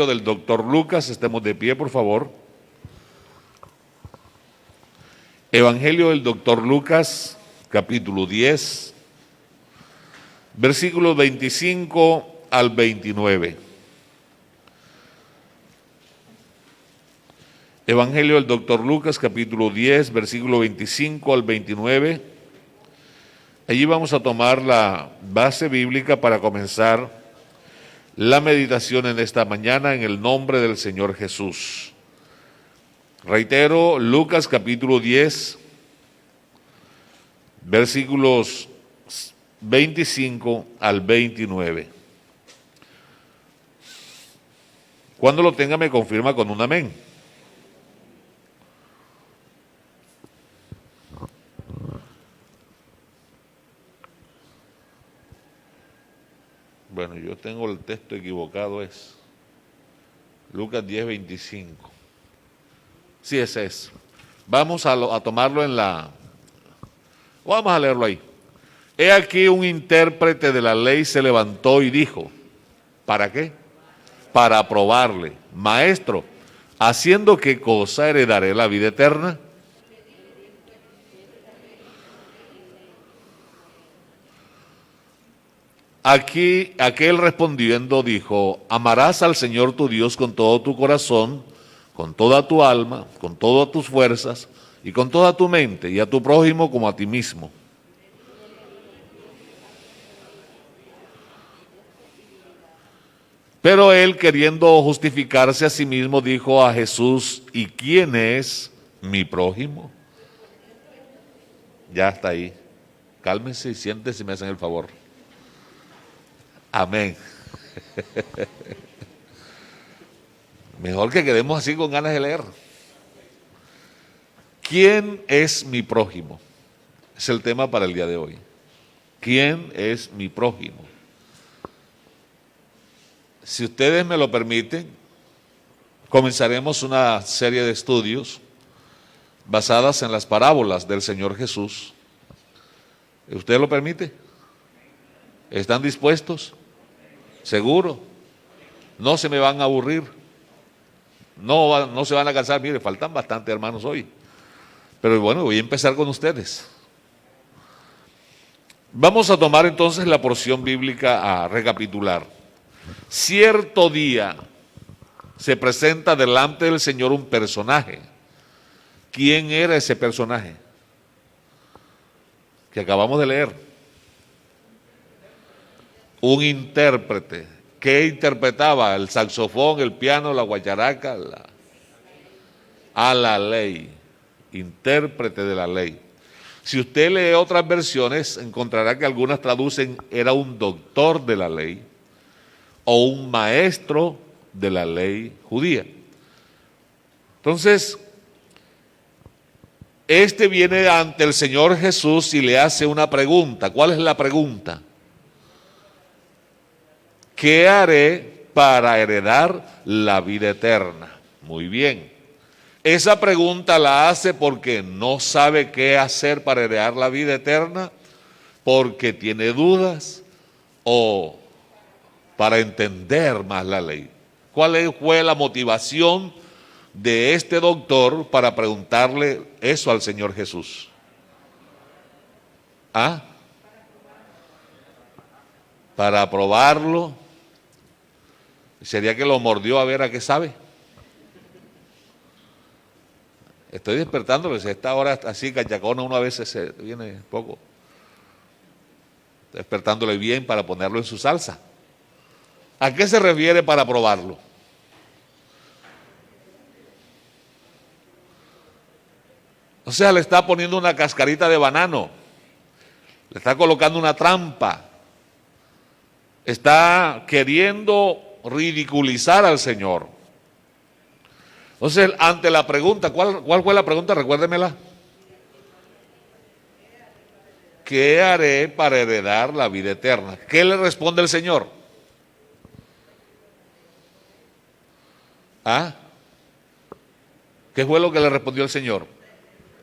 Del doctor Lucas, estemos de pie, por favor. Evangelio del doctor Lucas, capítulo 10, versículos 25 al 29. Evangelio del doctor Lucas, capítulo 10, versículo 25 al 29. Allí vamos a tomar la base bíblica para comenzar la meditación en esta mañana en el nombre del Señor Jesús. Reitero, Lucas capítulo 10, versículos 25 al 29. Cuando lo tenga me confirma con un amén. Bueno, yo tengo el texto equivocado, es Lucas 10, 25. Sí, ese es. Vamos a tomarlo vamos a leerlo ahí. He aquí un intérprete de la ley se levantó y dijo, ¿para qué? Para probarle, maestro, ¿haciendo qué cosa heredaré la vida eterna? Aquí aquel respondiendo dijo, amarás al Señor tu Dios con todo tu corazón, con toda tu alma, con todas tus fuerzas y con toda tu mente, y a tu prójimo como a ti mismo. Pero él, queriendo justificarse a sí mismo, dijo a Jesús, ¿y quién es mi prójimo? Ya está ahí. Cálmense y siéntense y me hacen el favor. Amén. Mejor que quedemos así con ganas de leer. ¿Quién es mi prójimo? Es el tema para el día de hoy. ¿Quién es mi prójimo? Si ustedes me lo permiten, comenzaremos una serie de estudios basadas en las parábolas del Señor Jesús. ¿Usted lo permite? ¿Están dispuestos? ¿Seguro? No se me van a aburrir. No se van a cansar. Mire, faltan bastantes hermanos hoy. Pero bueno, voy a empezar con ustedes. Vamos a tomar entonces la porción bíblica a recapitular. Cierto día se presenta delante del Señor un personaje. ¿Quién era ese personaje? Que acabamos de leer. Un intérprete. ¿Qué interpretaba? El saxofón, el piano, la guacharaca, la ley. Intérprete de la ley. Si usted lee otras versiones, encontrará que algunas traducen era un doctor de la ley o un maestro de la ley judía. Entonces, este viene ante el Señor Jesús y le hace una pregunta. ¿Cuál es la pregunta? ¿Qué haré para heredar la vida eterna? Muy bien. Esa pregunta la hace porque no sabe qué hacer para heredar la vida eterna, porque tiene dudas o para entender más la ley. ¿Cuál fue la motivación de este doctor para preguntarle eso al Señor Jesús? ¿Ah? Para probarlo. ¿Sería que lo mordió a ver a qué sabe? Estoy despertándole, si a esta hora así cachacona uno a veces se viene poco. Despertándole bien para ponerlo en su salsa. ¿A qué se refiere para probarlo? O sea, le está poniendo una cascarita de banano, le está colocando una trampa, está queriendo ridiculizar al Señor. Entonces, ante la pregunta, ¿cuál fue la pregunta? Recuérdemela. ¿Qué haré para heredar la vida eterna? ¿Qué le responde el Señor? ¿Ah? ¿Qué fue lo que le respondió el Señor?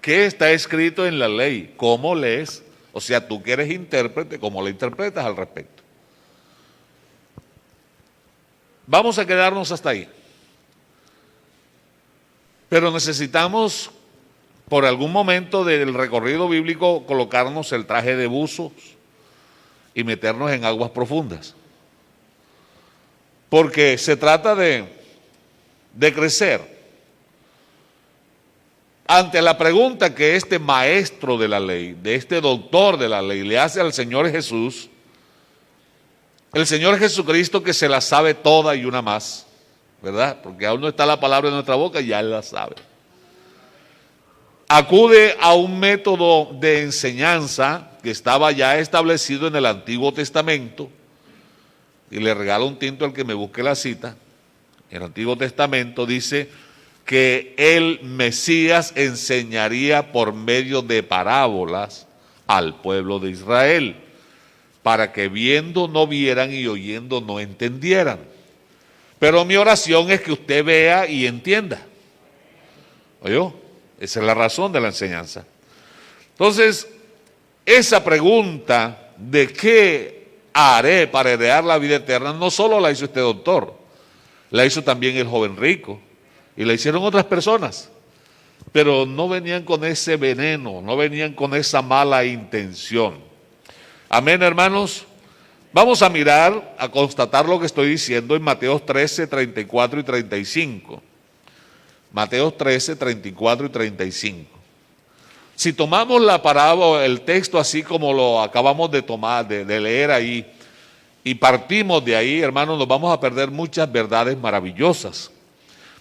¿Qué está escrito en la ley? ¿Cómo lees? O sea, tú que eres intérprete, ¿cómo le interpretas al respecto? Vamos a quedarnos hasta ahí. Pero necesitamos, por algún momento del recorrido bíblico, colocarnos el traje de buzos y meternos en aguas profundas. Porque se trata de crecer. Ante la pregunta que este maestro de la ley, de este doctor de la ley, le hace al Señor Jesús, el Señor Jesucristo, que se la sabe toda y una más, ¿verdad? Porque aún no está la palabra en nuestra boca, ya Él la sabe. Acude a un método de enseñanza que estaba ya establecido en el Antiguo Testamento, y le regalo un tinto al que me busque la cita. El Antiguo Testamento dice que el Mesías enseñaría por medio de parábolas al pueblo de Israel, para que viendo no vieran y oyendo no entendieran. Pero mi oración es que usted vea y entienda. ¿Oyó? Esa es la razón de la enseñanza. Entonces, esa pregunta de qué haré para heredar la vida eterna, no solo la hizo este doctor, la hizo también el joven rico, y la hicieron otras personas, pero no venían con ese veneno, no venían con esa mala intención. Amén, hermanos. Vamos a mirar, a constatar lo que estoy diciendo en Mateo 13, 34 y 35. Mateo 13, 34 y 35. Si tomamos la parábola, el texto así como lo acabamos de tomar, de leer ahí, y partimos de ahí, hermanos, nos vamos a perder muchas verdades maravillosas.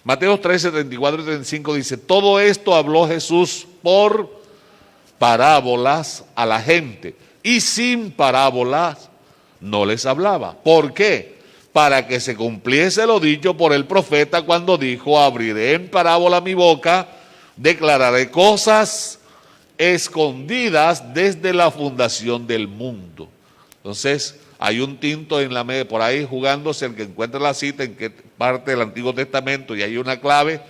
Mateo 13, 34 y 35 dice: todo esto habló Jesús por parábolas a la gente, y sin parábolas no les hablaba. ¿Por qué? Para que se cumpliese lo dicho por el profeta cuando dijo: abriré en parábola mi boca, declararé cosas escondidas desde la fundación del mundo. Entonces, hay un tinto en la media, por ahí jugándose, el que encuentra la cita en qué parte del Antiguo Testamento, y hay una clave,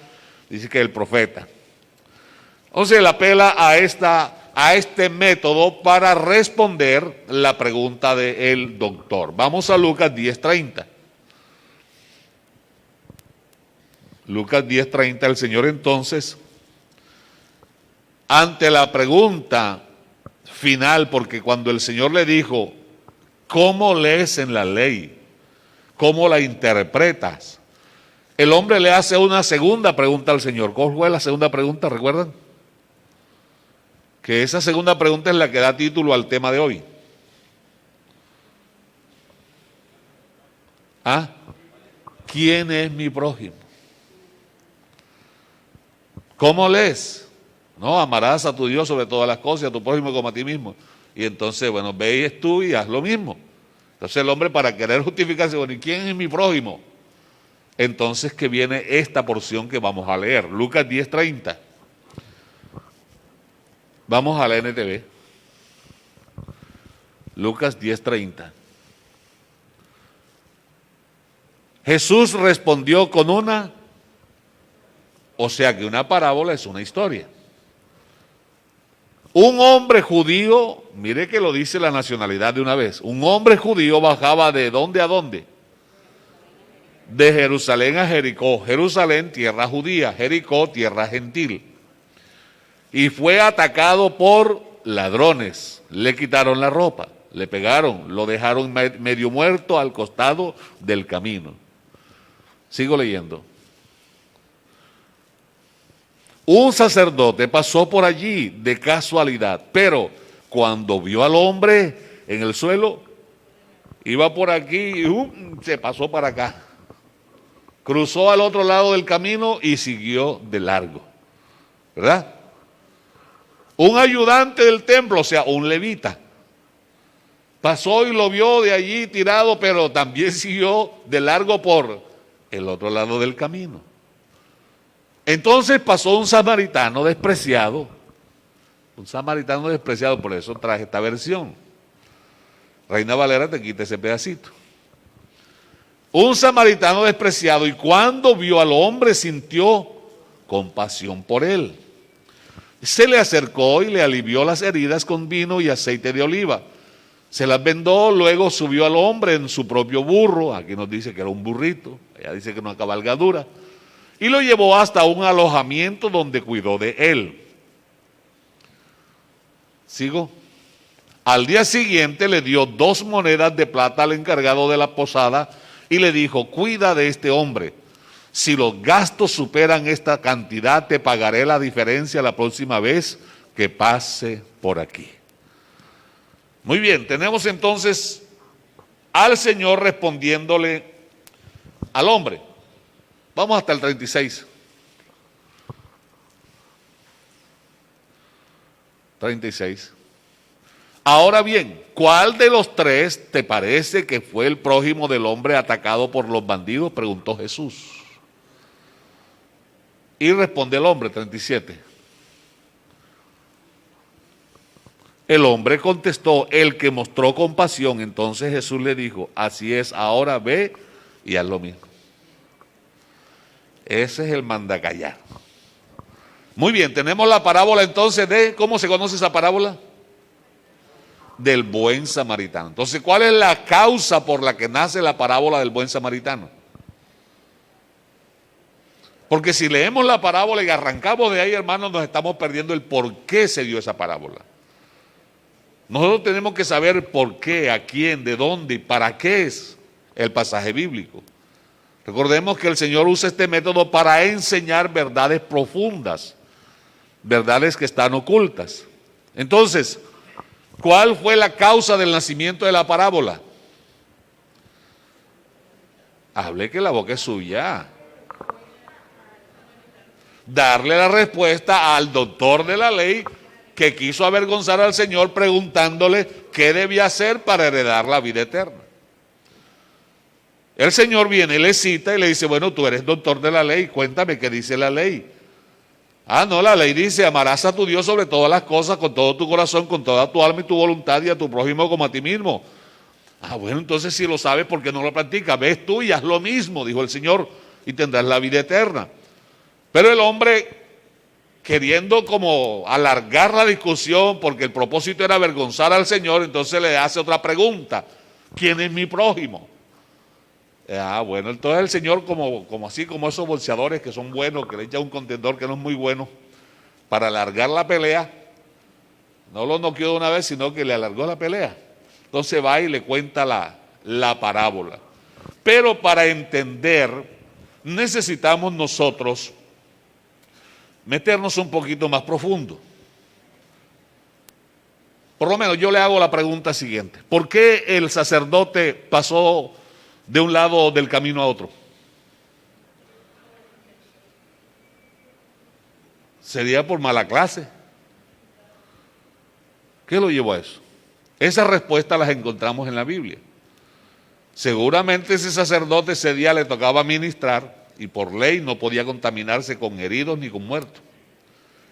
dice que el profeta. Entonces, él apela a este método para responder la pregunta del doctor. Vamos a Lucas 10:30. Lucas 10:30, el Señor entonces, ante la pregunta final, porque cuando el Señor le dijo: ¿cómo lees en la ley? ¿Cómo la interpretas? El hombre le hace una segunda pregunta al Señor. ¿Cuál fue la segunda pregunta? ¿Recuerdan? Que esa segunda pregunta es la que da título al tema de hoy. ¿Ah? ¿Quién es mi prójimo? ¿Cómo lees? No, amarás a tu Dios sobre todas las cosas y a tu prójimo como a ti mismo. Y entonces, bueno, ve tú y haz lo mismo. Entonces el hombre, para querer justificarse, bueno, ¿y quién es mi prójimo? Entonces que viene esta porción que vamos a leer, Lucas 10:30. Vamos a la NTV. Lucas 10:30. Jesús respondió con una, o sea que una parábola es una historia. Un hombre judío, mire que lo dice la nacionalidad de una vez, un hombre judío bajaba ¿de dónde a dónde? De Jerusalén a Jericó. Jerusalén, tierra judía; Jericó, tierra gentil. Y fue atacado por ladrones, le quitaron la ropa, le pegaron, lo dejaron medio muerto al costado del camino. Sigo leyendo. Un sacerdote pasó por allí de casualidad, pero cuando vio al hombre en el suelo, iba por aquí y se pasó para acá. Cruzó al otro lado del camino y siguió de largo. ¿Verdad? Un ayudante del templo, o sea, un levita, pasó y lo vio de allí tirado, pero también siguió de largo por el otro lado del camino. Entonces pasó un samaritano despreciado, por eso traje esta versión. Reina Valera te quita ese pedacito. Un samaritano despreciado, y cuando vio al hombre sintió compasión por él. Se le acercó y le alivió las heridas con vino y aceite de oliva. Se las vendó, luego subió al hombre en su propio burro, aquí nos dice que era un burrito, ya dice que una cabalgadura, y lo llevó hasta un alojamiento donde cuidó de él. ¿Sigo? Al día siguiente le dio 2 monedas de plata al encargado de la posada y le dijo: cuida de este hombre. Si los gastos superan esta cantidad, te pagaré la diferencia la próxima vez que pase por aquí. Muy bien, tenemos entonces al Señor respondiéndole al hombre. Vamos hasta el 36. 36. Ahora bien, ¿cuál de los 3 te parece que fue el prójimo del hombre atacado por los bandidos?, preguntó Jesús. Y responde el hombre, 37. El hombre contestó: el que mostró compasión. Entonces Jesús le dijo: así es, ahora ve y haz lo mismo. Ese es el mandacallar. Muy bien, tenemos la parábola entonces de, ¿cómo se conoce esa parábola? Del buen samaritano. Entonces, ¿cuál es la causa por la que nace la parábola del buen samaritano? Porque si leemos la parábola y arrancamos de ahí, hermanos, nos estamos perdiendo el por qué se dio esa parábola. Nosotros tenemos que saber por qué, a quién, de dónde y para qué es el pasaje bíblico. Recordemos que el Señor usa este método para enseñar verdades profundas, verdades que están ocultas. Entonces, ¿cuál fue la causa del nacimiento de la parábola? Hable que la boca es suya. Darle la respuesta al doctor de la ley que quiso avergonzar al Señor preguntándole qué debía hacer para heredar la vida eterna. El Señor viene, le cita y le dice: bueno, tú eres doctor de la ley, cuéntame qué dice la ley. Ah, no, la ley dice: amarás a tu Dios sobre todas las cosas, con todo tu corazón, con toda tu alma y tu voluntad, y a tu prójimo como a ti mismo. Ah, bueno, entonces si lo sabes, ¿por qué no lo practicas? Ves tú y haz lo mismo, dijo el Señor, y tendrás la vida eterna. Pero el hombre, queriendo como alargar la discusión, porque el propósito era avergonzar al Señor, entonces le hace otra pregunta: ¿quién es mi prójimo? Ah, bueno, entonces el Señor, como así como esos bolseadores que son buenos, que le echan un contendor que no es muy bueno, para alargar la pelea, no lo noqueó de una vez, sino que le alargó la pelea. Entonces va y le cuenta la parábola. Pero para entender, necesitamos nosotros meternos un poquito más profundo. Por lo menos yo le hago la pregunta siguiente: ¿por qué el sacerdote pasó de un lado del camino a otro? Sería por mala clase. ¿Qué lo llevó a eso? Esas respuestas las encontramos en la Biblia. Seguramente ese sacerdote ese día le tocaba ministrar y por ley no podía contaminarse con heridos ni con muertos.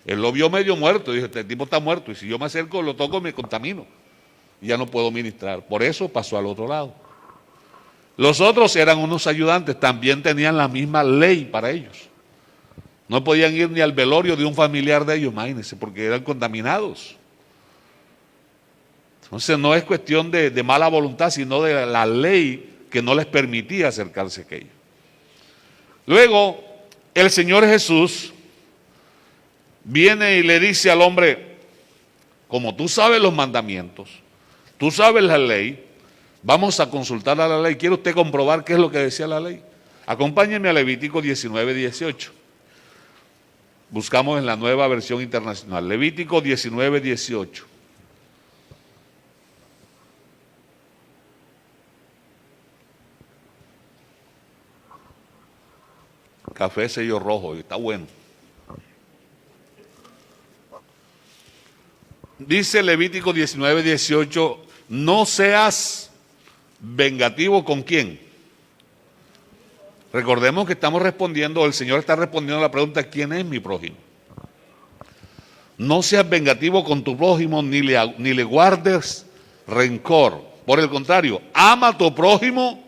Él lo vio medio muerto y dijo: este tipo está muerto, y si yo me acerco, lo toco, me contamino y ya no puedo ministrar. Por eso pasó al otro lado. Los otros eran unos ayudantes, también tenían la misma ley para ellos. No podían ir ni al velorio de un familiar de ellos, imagínense, porque eran contaminados. Entonces no es cuestión de mala voluntad, sino de la ley que no les permitía acercarse a aquello. Luego, el Señor Jesús viene y le dice al hombre: como tú sabes los mandamientos, tú sabes la ley, vamos a consultar a la ley. ¿Quiere usted comprobar qué es lo que decía la ley? Acompáñenme a Levítico 19:18. Buscamos en la Nueva Versión Internacional. Levítico 19:18. Café sello rojo, y está bueno. Dice Levítico 19:18: no seas vengativo. ¿Con quién? Recordemos que estamos respondiendo, el Señor está respondiendo a la pregunta: ¿quién es mi prójimo? No seas vengativo con tu prójimo, ni le guardes rencor. Por el contrario, ama a tu prójimo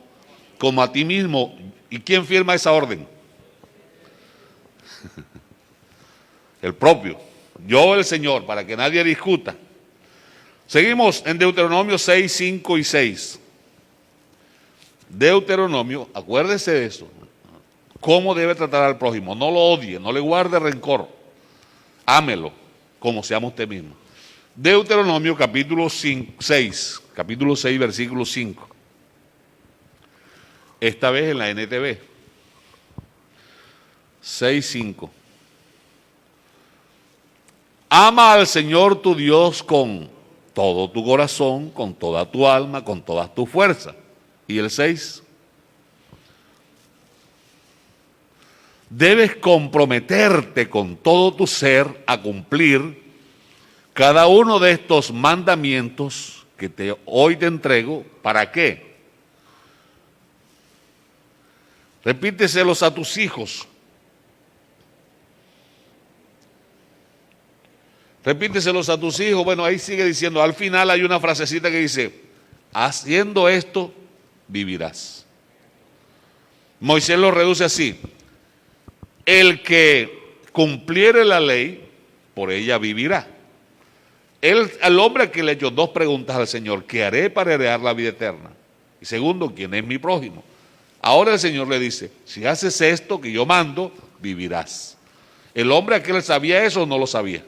como a ti mismo. ¿Y quién firma esa orden? El propio. Yo, el Señor, para que nadie discuta. Seguimos en Deuteronomio 6, 5 y 6. Deuteronomio, acuérdese de eso. ¿Cómo debe tratar al prójimo? No lo odie, no le guarde rencor. Ámelo, como se ama usted mismo. Deuteronomio capítulo 6, versículo 5. Esta vez en la NTV. 6:5. Ama al Señor tu Dios con todo tu corazón, con toda tu alma, con todas tus fuerzas. Y el 6. Debes comprometerte con todo tu ser a cumplir cada uno de estos mandamientos que hoy te entrego. ¿Para qué? Repíteselos a tus hijos. Repíteselos a tus hijos. Bueno, ahí sigue diciendo, al final hay una frasecita que dice, haciendo esto, vivirás. Moisés lo reduce así. El que cumpliere la ley, por ella vivirá. Al hombre que le echó dos preguntas al Señor, ¿qué haré para heredar la vida eterna? Y segundo, ¿quién es mi prójimo? Ahora el Señor le dice, si haces esto que yo mando, vivirás. El hombre aquel sabía eso o no lo sabía.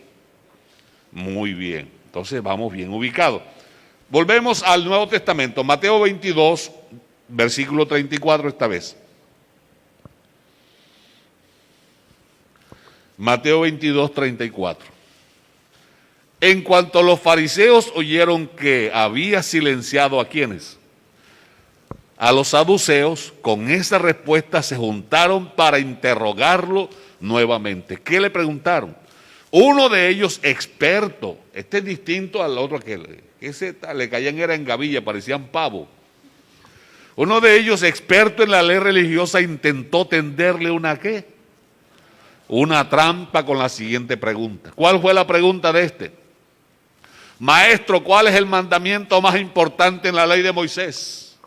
Muy bien, entonces vamos bien ubicados. Volvemos al Nuevo Testamento, Mateo 22, versículo 34 esta vez. Mateo 22, 34. En cuanto los fariseos oyeron que había silenciado a quienes, a los saduceos, con esa respuesta se juntaron para interrogarlo nuevamente. ¿Qué le preguntaron? Uno de ellos experto, este es distinto al otro que ese le caían era en gavilla, parecían pavo. Uno de ellos experto en la ley religiosa intentó tenderle una ¿qué? Una trampa con la siguiente pregunta. ¿Cuál fue la pregunta de este? Maestro, ¿cuál es el mandamiento más importante en la ley de Moisés?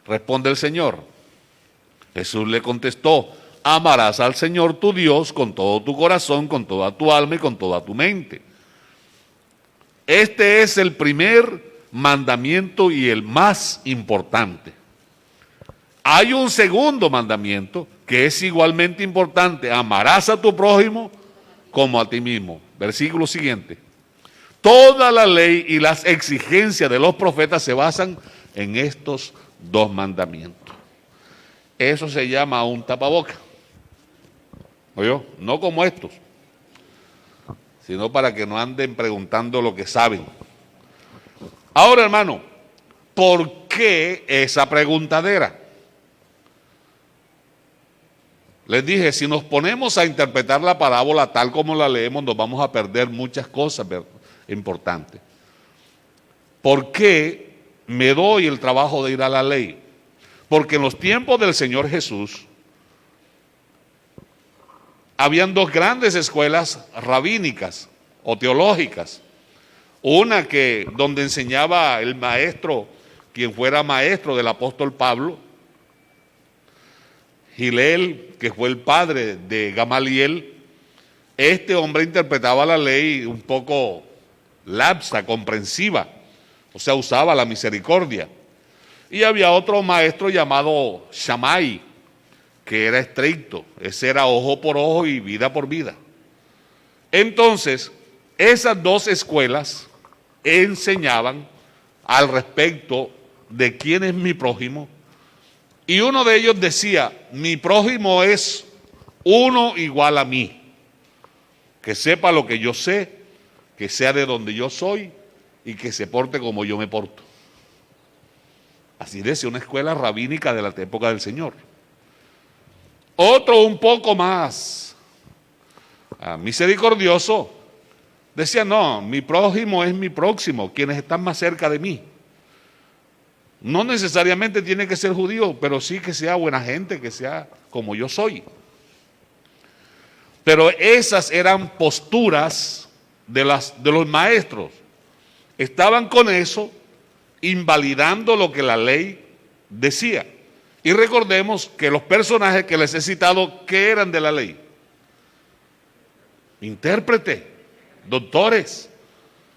Responde el Señor. Jesús le contestó, amarás al Señor tu Dios con todo tu corazón, con toda tu alma y con toda tu mente. Este es el primer mandamiento y el más importante. Hay un segundo mandamiento que es igualmente importante. Amarás a tu prójimo como a ti mismo. Versículo siguiente. Toda la ley y las exigencias de los profetas se basan en estos dos mandamientos. Eso se llama un tapaboca. ¿Oyó? No como estos, sino para que no anden preguntando lo que saben. Ahora, hermano, ¿por qué esa preguntadera? Les dije, si nos ponemos a interpretar la parábola tal como la leemos, nos vamos a perder muchas cosas importantes. ¿Por qué me doy el trabajo de ir a la ley? Porque en los tiempos del Señor Jesús, habían dos grandes escuelas rabínicas o teológicas. Una donde enseñaba el maestro, quien fuera maestro del apóstol Pablo, Gilel, que fue el padre de Gamaliel. Este hombre interpretaba la ley un poco lapsa, comprensiva, o sea, usaba la misericordia. Y había otro maestro llamado Shammai, que era estricto, ese era ojo por ojo y vida por vida. Entonces, esas dos escuelas enseñaban al respecto de quién es mi prójimo, y uno de ellos decía, mi prójimo es uno igual a mí, que sepa lo que yo sé, que sea de donde yo soy y que se porte como yo me porto. Así decía una escuela rabínica de la época del Señor. Otro un poco más misericordioso decía, no, mi prójimo es mi próximo, quienes están más cerca de mí. No necesariamente tiene que ser judío, pero sí que sea buena gente, que sea como yo soy. Pero esas eran posturas de los maestros. Estaban con eso invalidando lo que la ley decía. Y recordemos que los personajes que les he citado, ¿qué eran de la ley? Intérprete, doctores,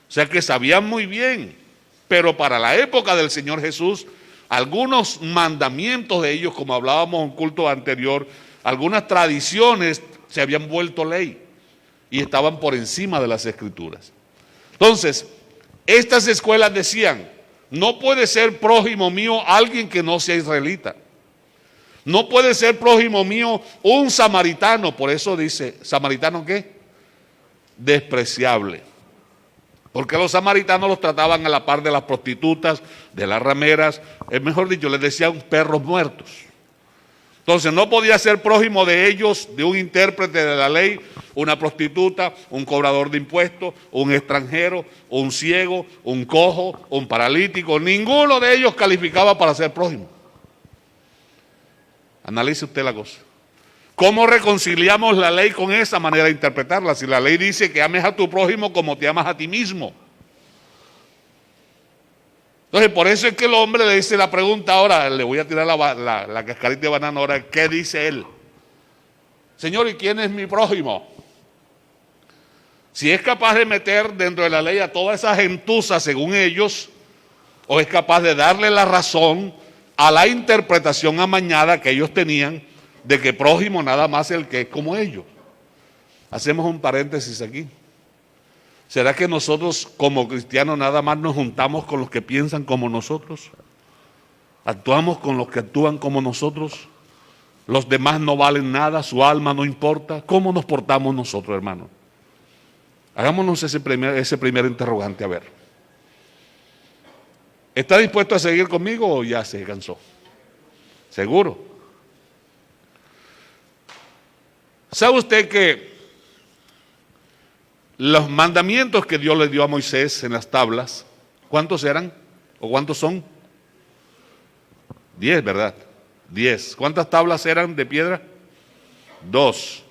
o sea que sabían muy bien, pero para la época del Señor Jesús algunos mandamientos de ellos, como hablábamos en un culto anterior, algunas tradiciones se habían vuelto ley y estaban por encima de las escrituras. Entonces, estas escuelas decían, no puede ser prójimo mío alguien que no sea israelita. No puede ser prójimo mío un samaritano. Por eso dice, ¿samaritano qué? Despreciable. Porque los samaritanos los trataban a la par de las prostitutas, de las rameras, mejor dicho, les decían perros muertos. Entonces no podía ser prójimo de ellos, de un intérprete de la ley, una prostituta, un cobrador de impuestos, un extranjero, un ciego, un cojo, un paralítico. Ninguno de ellos calificaba para ser prójimo. Analice usted la cosa. ¿Cómo reconciliamos la ley con esa manera de interpretarla? Si la ley dice que ames a tu prójimo como te amas a ti mismo. Entonces, por eso es que el hombre le dice la pregunta ahora, le voy a tirar la cascarita de banana ahora, ¿qué dice él? Señor, ¿y quién es mi prójimo? Si es capaz de meter dentro de la ley a toda esa gentuza según ellos, o es capaz de darle la razón a la interpretación amañada que ellos tenían de que prójimo nada más el que es como ellos. Hacemos un paréntesis aquí. ¿Será que nosotros como cristianos nada más nos juntamos con los que piensan como nosotros? ¿Actuamos con los que actúan como nosotros? ¿Los demás no valen nada? ¿Su alma no importa? ¿Cómo nos portamos nosotros, hermanos? Hagámonos ese primer interrogante, a ver. ¿Está dispuesto a seguir conmigo o ya se cansó? ¿Seguro? ¿Sabe usted que los mandamientos que Dios le dio a Moisés en las tablas, ¿cuántos eran? ¿O cuántos son? 10, ¿verdad? 10. ¿Cuántas tablas eran de piedra? 2.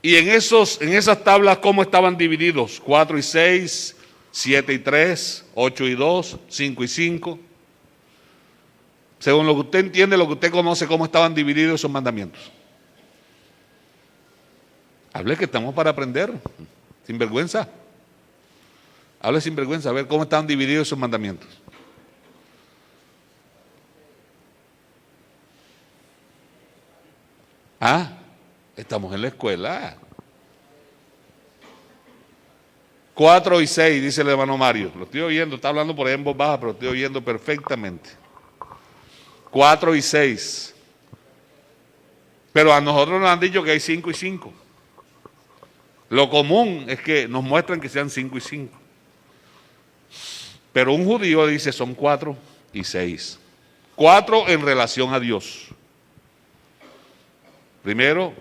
Y en esas tablas, ¿cómo estaban divididos? 4 y 6, 7 y 3, 8 y 2, 5 y 5. Según lo que usted entiende, lo que usted conoce, ¿cómo estaban divididos esos mandamientos? Hable que estamos para aprender, sin vergüenza. Hable sin vergüenza, a ver cómo estaban divididos esos mandamientos. Ah, estamos en la escuela. 4 y 6, dice el hermano Mario. Lo estoy oyendo, está hablando por ahí en voz baja, pero lo estoy oyendo perfectamente. 4 y 6. Pero a nosotros nos han dicho que hay 5 y 5. Lo común es que nos muestran que sean 5 y 5. Pero un judío dice son 4 y 6. 4 en relación a Dios. Primero,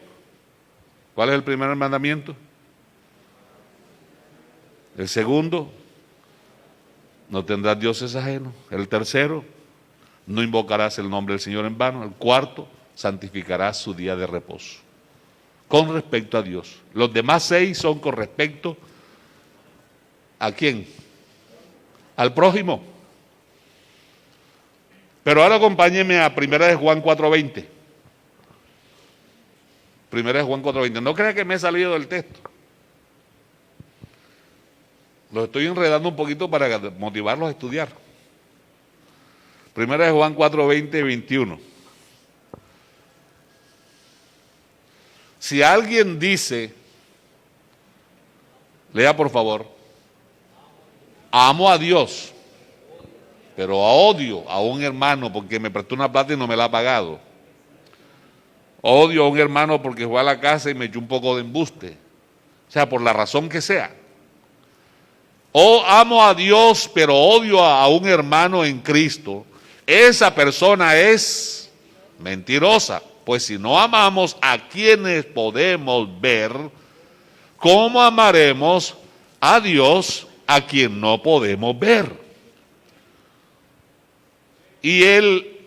¿cuál es el primer mandamiento? El segundo, no tendrás dioses ajenos. El tercero, no invocarás el nombre del Señor en vano. El cuarto, santificarás su día de reposo. Con respecto a Dios. Los demás 6 son con respecto ¿a quién? Al prójimo. Pero ahora acompáñeme a 1 de Juan 4:20. 1 de Juan 4:20. No crea que me he salido del texto. Los estoy enredando un poquito para motivarlos a estudiar. 1 de Juan 4:20 y 21. Si alguien dice, lea por favor, amo a Dios, pero odio a un hermano porque me prestó una plata y no me la ha pagado. Odio a un hermano porque fue a la casa y me echó un poco de embuste. O sea, por la razón que sea. O amo a Dios, pero odio a un hermano en Cristo. Esa persona es mentirosa. Pues si no amamos a quienes podemos ver, ¿cómo amaremos a Dios a quien no podemos ver? Y Él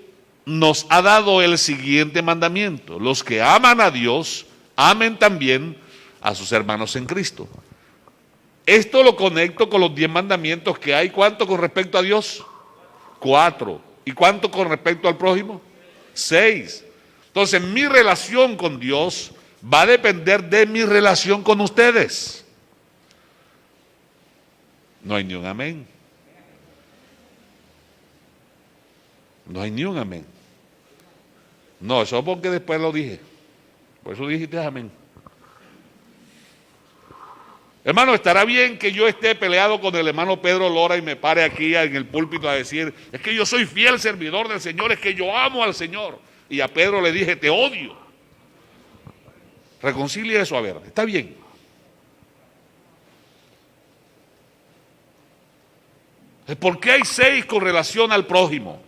nos ha dado el siguiente mandamiento: los que aman a Dios, amen también a sus hermanos en Cristo. Esto lo conecto con los 10 mandamientos que hay. ¿Cuánto con respecto a Dios? 4. ¿Y cuánto con respecto al prójimo? 6. Entonces, mi relación con Dios va a depender de mi relación con ustedes. No hay ni un amén. No hay ni un amén. No, eso porque después lo dije. Por eso dijiste amén. Hermano, ¿estará bien que yo esté peleado con el hermano Pedro Lora y me pare aquí en el púlpito a decir, es que yo soy fiel servidor del Señor, es que yo amo al Señor? Y a Pedro le dije, te odio. Reconcilie eso, a ver, está bien. ¿Por qué hay 6 con relación al prójimo?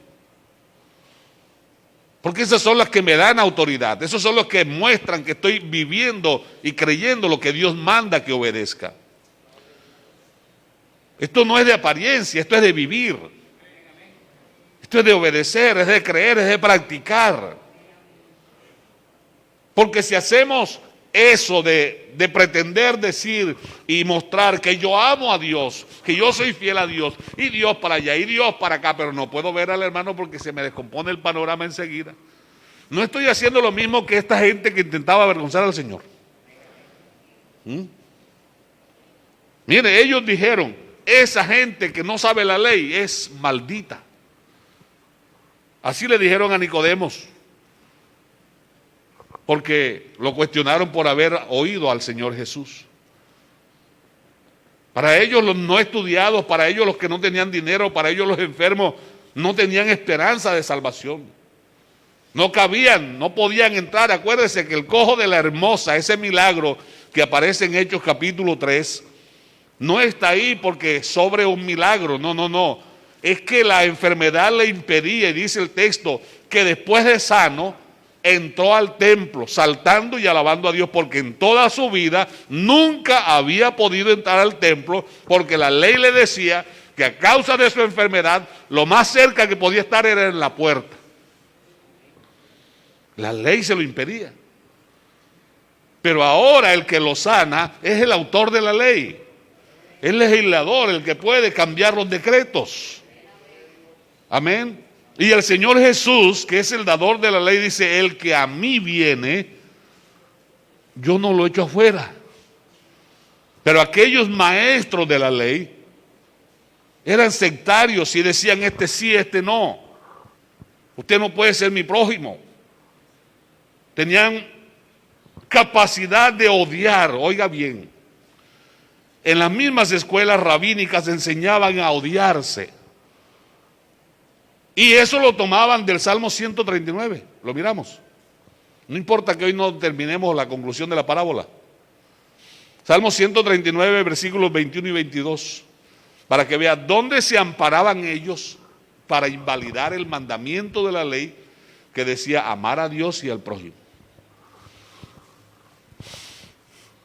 Porque esas son las que me dan autoridad, esos son los que muestran que estoy viviendo y creyendo lo que Dios manda que obedezca. Esto no es de apariencia, esto es de vivir. Esto es de obedecer, es de creer, es de practicar. Porque si hacemos eso de pretender decir y mostrar que yo amo a Dios, que yo soy fiel a Dios, y Dios para allá, y Dios para acá, pero no puedo ver al hermano porque se me descompone el panorama enseguida. No estoy haciendo lo mismo que esta gente que intentaba avergonzar al Señor. Mire, ellos dijeron, esa gente que no sabe la ley es maldita. Así le dijeron a Nicodemos, porque lo cuestionaron por haber oído al Señor Jesús. Para ellos los no estudiados, para ellos los que no tenían dinero, para ellos los enfermos no tenían esperanza de salvación. No cabían, no podían entrar. Acuérdense que el cojo de la hermosa, ese milagro que aparece en Hechos capítulo 3, no está ahí porque sobre un milagro, no. Es que la enfermedad le impedía, y dice el texto, que después de sano, entró al templo saltando y alabando a Dios, porque en toda su vida nunca había podido entrar al templo, porque la ley le decía que a causa de su enfermedad, lo más cerca que podía estar era en la puerta. La ley se lo impedía. Pero ahora el que lo sana es el autor de la ley, el legislador, el que puede cambiar los decretos. Amén. Y el Señor Jesús, que es el dador de la ley, dice, el que a mí viene, yo no lo echo afuera. Pero aquellos maestros de la ley eran sectarios y decían, este sí, este no. Usted no puede ser mi prójimo. Tenían capacidad de odiar, oiga bien. En las mismas escuelas rabínicas enseñaban a odiarse. Y eso lo tomaban del Salmo 139, lo miramos. No importa que hoy no terminemos la conclusión de la parábola. Salmo 139, versículos 21 y 22, para que vea dónde se amparaban ellos para invalidar el mandamiento de la ley que decía amar a Dios y al prójimo.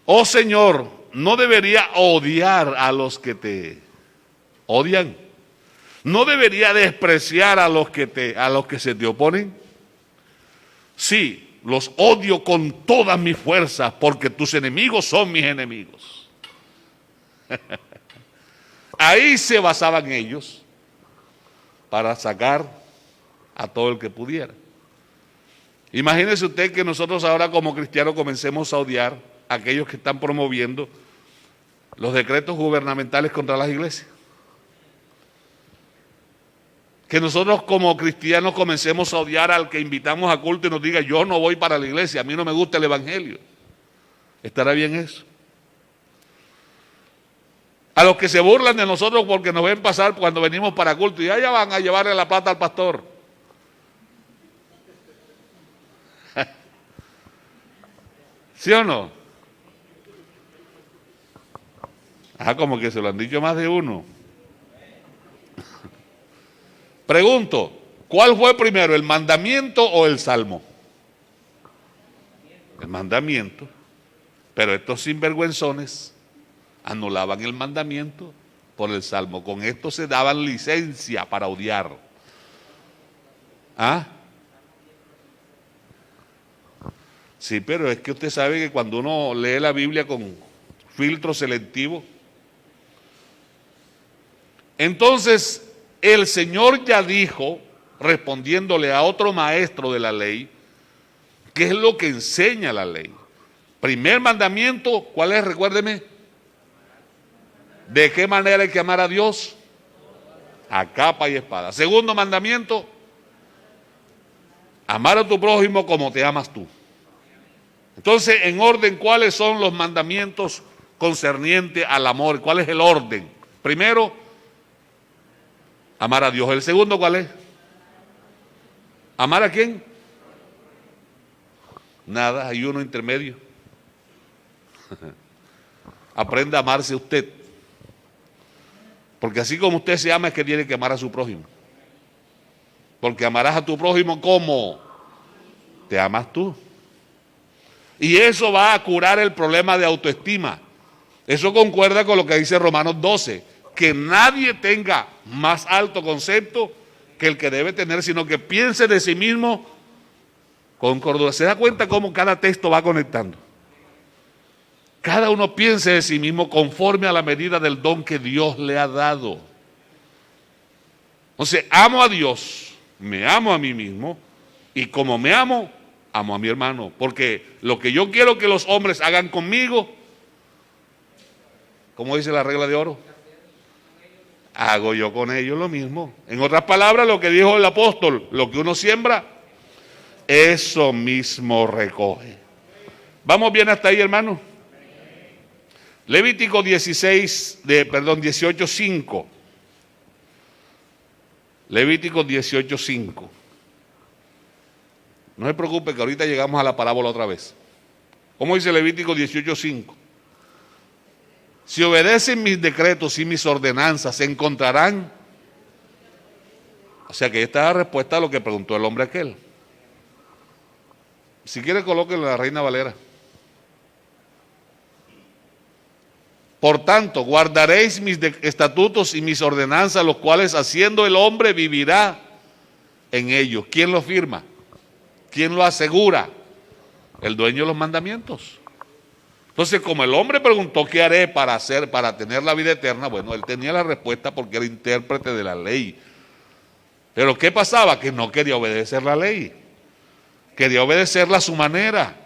Oh Señor, ¿no debería odiar a los que te odian? ¿No debería despreciar a los que se te oponen? Sí, los odio con todas mis fuerzas, porque tus enemigos son mis enemigos. Ahí se basaban ellos para sacar a todo el que pudiera. Imagínese usted que nosotros ahora como cristianos comencemos a odiar a aquellos que están promoviendo los decretos gubernamentales contra las iglesias. Que nosotros como cristianos comencemos a odiar al que invitamos a culto y nos diga, yo no voy para la iglesia, a mí no me gusta el evangelio. ¿Estará bien eso? A los que se burlan de nosotros porque nos ven pasar cuando venimos para culto y allá van a llevarle la plata al pastor. ¿Sí o no? Como que se lo han dicho más de uno. Pregunto, ¿cuál fue primero, el mandamiento o el salmo? El mandamiento. Pero estos sinvergüenzones anulaban el mandamiento por el salmo. Con esto se daban licencia para odiar. ¿Ah? Sí, pero es que usted sabe que cuando uno lee la Biblia con filtro selectivo, entonces el Señor ya dijo, respondiéndole a otro maestro de la ley, ¿qué es lo que enseña la ley? Primer mandamiento, ¿cuál es? Recuérdeme. ¿De qué manera hay que amar a Dios? A capa y espada. Segundo mandamiento, Amar a tu prójimo como te amas tú. Entonces, en orden, ¿cuáles son los mandamientos concernientes al amor? ¿Cuál es el orden? Primero, amar a Dios. ¿El segundo cuál es? ¿Amar a quién? Nada, hay uno intermedio. Aprenda a amarse usted. Porque así como usted se ama es que tiene que amar a su prójimo. Porque amarás a tu prójimo como te amas tú. Y eso va a curar el problema de autoestima. Eso concuerda con lo que dice Romanos 12, que nadie tenga más alto concepto que el que debe tener, sino que piense de sí mismo con cordura. ¿Se da cuenta cómo cada texto va conectando? Cada uno piense de sí mismo conforme a la medida del don que Dios le ha dado. Entonces, amo a Dios, me amo a mí mismo, y como me amo, amo a mi hermano. Porque lo que yo quiero que los hombres hagan conmigo, ¿cómo dice la regla de oro? Hago yo con ellos lo mismo. En otras palabras, lo que dijo el apóstol, lo que uno siembra, eso mismo recoge. ¿Vamos bien hasta ahí, hermano? Levítico 18:5. Levítico 18:5. No se preocupe que ahorita llegamos a la parábola otra vez. ¿Cómo dice Levítico 18:5? Si obedecen mis decretos y mis ordenanzas, se encontrarán. O sea que esta es la respuesta a lo que preguntó el hombre aquel. Si quiere, colóquenlo en la Reina Valera. Por tanto, guardaréis mis estatutos y mis ordenanzas, los cuales haciendo el hombre vivirá en ellos. ¿Quién lo firma? ¿Quién lo asegura? El dueño de los mandamientos. Entonces, como el hombre preguntó qué haré para tener la vida eterna, bueno, él tenía la respuesta porque era intérprete de la ley. Pero ¿qué pasaba? Que no quería obedecer la ley. Quería obedecerla a su manera.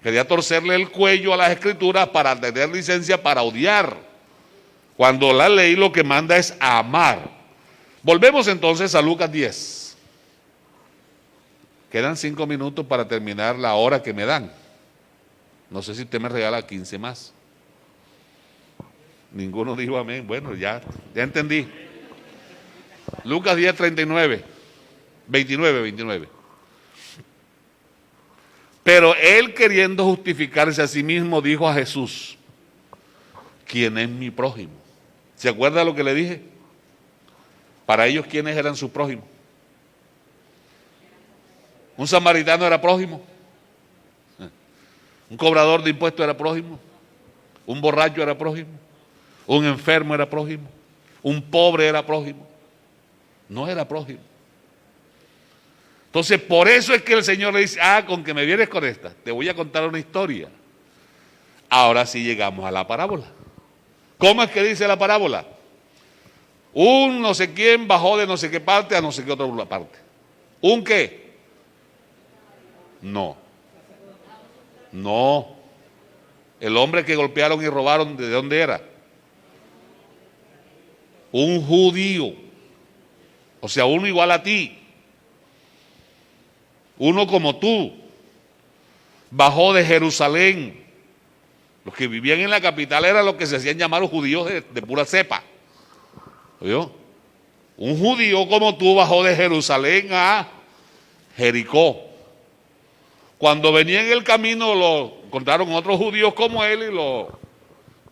Quería torcerle el cuello a las escrituras para tener licencia para odiar. Cuando la ley lo que manda es amar. Volvemos entonces a Lucas 10. Quedan 5 minutos para terminar la hora que me dan. No sé si usted me regala 15 más. Ninguno dijo amén. Bueno, ya entendí. Lucas 10, 29. Pero él, queriendo justificarse a sí mismo, dijo a Jesús: ¿quién es mi prójimo? ¿Se acuerda lo que le dije? Para ellos, ¿quiénes eran sus prójimos? ¿Un samaritano era prójimo? ¿Un cobrador de impuestos era prójimo? ¿Un borracho era prójimo? ¿Un enfermo era prójimo? ¿Un pobre era prójimo? No era prójimo. Entonces, por eso es que el Señor le dice: con que me vienes con esta, te voy a contar una historia. Ahora sí llegamos a la parábola. ¿Cómo es que dice la parábola? Un no sé quién bajó de no sé qué parte a no sé qué otra parte. ¿Un qué? No. El hombre que golpearon y robaron, ¿de dónde era? Un judío. O sea, uno igual a ti. Uno como tú. Bajó de Jerusalén. Los que vivían en la capital eran los que se hacían llamar los judíos de pura cepa. ¿Oyó? Un judío como tú bajó de Jerusalén a Jericó. Cuando venía en el camino lo encontraron otros judíos como él y lo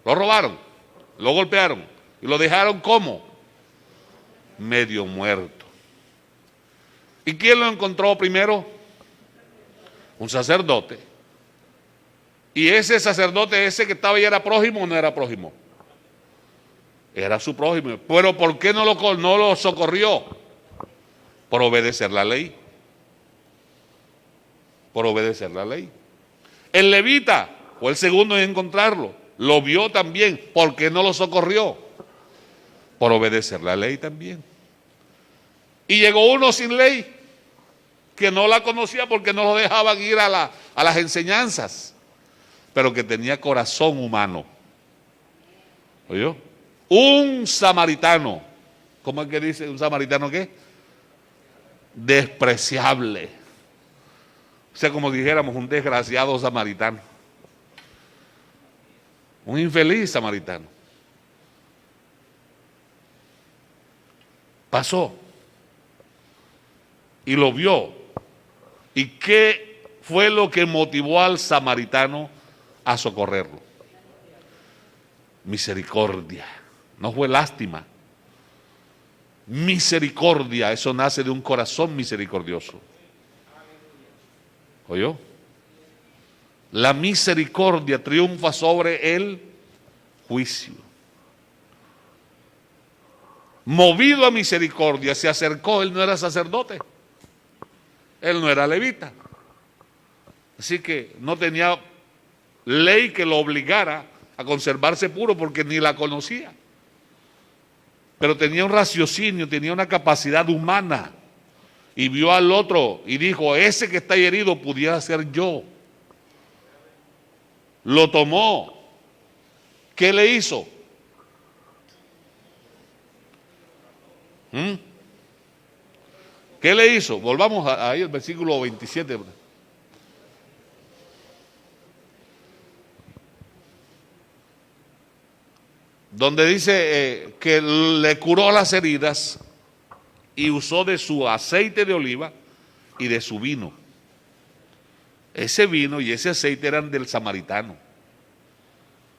robaron, lo golpearon y lo dejaron como medio muerto. ¿Y quién lo encontró primero? Un sacerdote. ¿Y ese sacerdote, ese que estaba ahí, era prójimo o no era prójimo? Era su prójimo. Pero ¿por qué no lo socorrió? Por obedecer la ley. Por obedecer la ley. El levita fue el segundo en encontrarlo. Lo vio también. ¿Por qué no lo socorrió? Por obedecer la ley también. Y llegó uno sin ley, que no la conocía porque no lo dejaban ir a las enseñanzas, pero que tenía corazón humano. ¿Oyó? Un samaritano. ¿Cómo es que dice un samaritano qué? Despreciable. sea, como dijéramos, un desgraciado samaritano, un infeliz samaritano. Pasó y lo vio. ¿Y qué fue lo que motivó al samaritano a socorrerlo? Misericordia. No fue lástima. Misericordia, eso nace de un corazón misericordioso. ¿Oyó? La misericordia triunfa sobre el juicio. Movido a misericordia, se acercó. Él no era sacerdote, él no era levita, así que no tenía ley que lo obligara a conservarse puro porque ni la conocía, pero tenía un raciocinio, tenía una capacidad humana, y vio al otro y dijo: ese que está herido pudiera ser yo. Lo tomó. ¿Qué le hizo? ¿Qué le hizo? Volvamos ahí al versículo 27. Donde dice que le curó las heridas y usó de su aceite de oliva y de su vino. Ese vino y ese aceite eran del samaritano.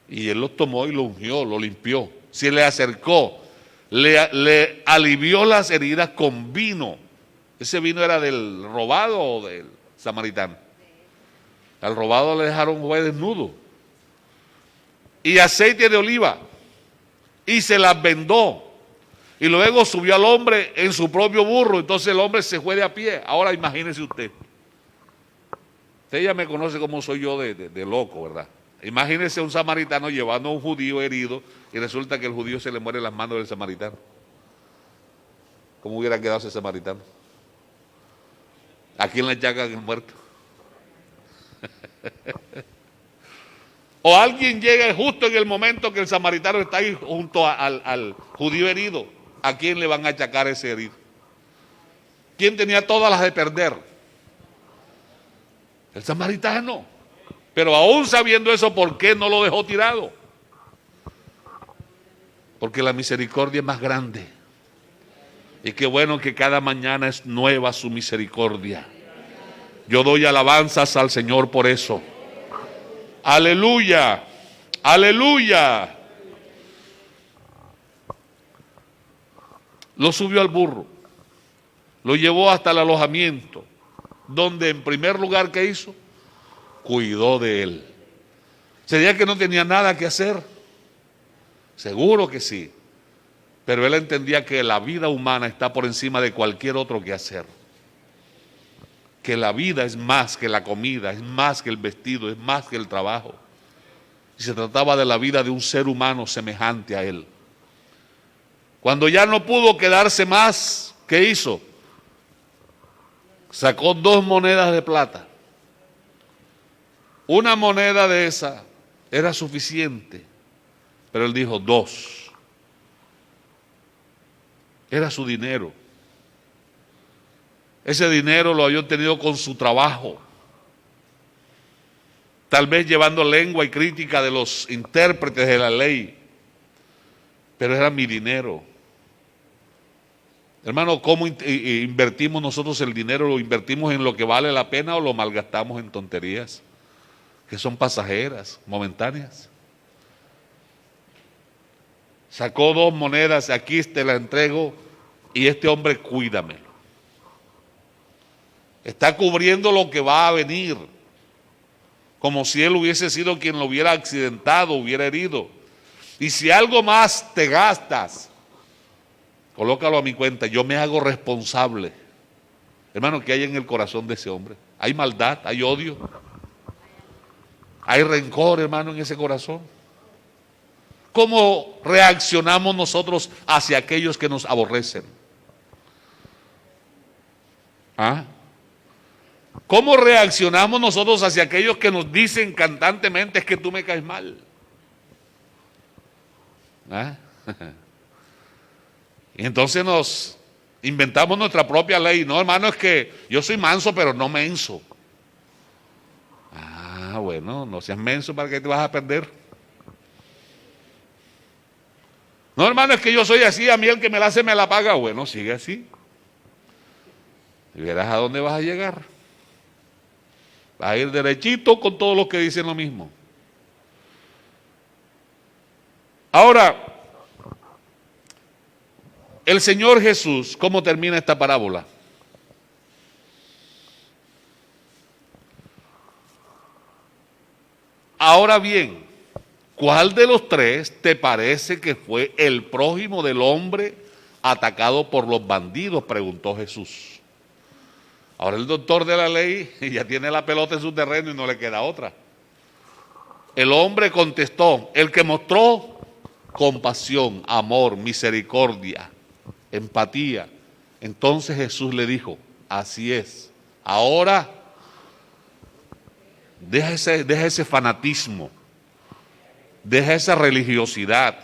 Y él los tomó y lo ungió, lo limpió. Se le acercó, le alivió las heridas con vino. Ese vino era del robado o del samaritano. Al robado le dejaron fue desnudo. Y aceite de oliva. Y se las vendó. Y luego subió al hombre en su propio burro. Entonces el hombre se fue de a pie. Ahora imagínese usted. Usted ya me conoce como soy yo de loco, ¿verdad? Imagínese un samaritano llevando a un judío herido y resulta que el judío se le muere en las manos del samaritano. ¿Cómo hubiera quedado ese samaritano? ¿A quién le llagan el muerto? O alguien llega justo en el momento que el samaritano está ahí junto al judío herido. ¿A quién le van a achacar ese herido? ¿Quién tenía todas las de perder? El samaritano. Pero aún sabiendo eso, ¿por qué no lo dejó tirado? Porque la misericordia es más grande. Y qué bueno que cada mañana es nueva su misericordia. Yo doy alabanzas al Señor por eso. Aleluya, aleluya. Lo subió al burro, lo llevó hasta el alojamiento, donde en primer lugar, ¿qué hizo? Cuidó de él. ¿Sería que no tenía nada que hacer? Seguro que sí, pero él entendía que la vida humana está por encima de cualquier otro que hacer. Que la vida es más que la comida, es más que el vestido, es más que el trabajo. Y se trataba de la vida de un ser humano semejante a él. Cuando ya no pudo quedarse más, ¿qué hizo? Sacó 2 monedas de plata. Una moneda de esa era suficiente, pero él dijo 2. Era su dinero. Ese dinero lo había obtenido con su trabajo, tal vez llevando lengua y crítica de los intérpretes de la ley, pero era mi dinero. Hermano, ¿cómo invertimos nosotros el dinero? ¿Lo invertimos en lo que vale la pena o lo malgastamos en tonterías que son pasajeras, momentáneas? Sacó 2 monedas, aquí te la entrego, y este hombre cuídamelo. Está cubriendo lo que va a venir, como si él hubiese sido quien lo hubiera accidentado, hubiera herido. Y si algo más te gastas, colócalo a mi cuenta, yo me hago responsable. Hermano, ¿qué hay en el corazón de ese hombre? Hay maldad, hay odio, hay rencor, hermano, en ese corazón. ¿Cómo reaccionamos nosotros hacia aquellos que nos aborrecen? ¿Ah? ¿Cómo reaccionamos nosotros hacia aquellos que nos dicen constantemente: es que tú me caes mal? ¿Ah? Y entonces nos inventamos nuestra propia ley. No, hermano, es que yo soy manso, pero no menso. Ah, bueno, no seas menso para que te vas a perder. No, hermano, es que yo soy así, a mí el que me la hace me la paga. Bueno, sigue así. Y verás a dónde vas a llegar. Vas a ir derechito con todos los que dicen lo mismo. Ahora, el Señor Jesús, ¿cómo termina esta parábola? Ahora bien, ¿cuál de los tres te parece que fue el prójimo del hombre atacado por los bandidos?, preguntó Jesús. Ahora el doctor de la ley ya tiene la pelota en su terreno y no le queda otra. El hombre contestó, el que mostró compasión, amor, misericordia, empatía. Entonces Jesús le dijo, así es, ahora deja ese fanatismo, deja esa religiosidad,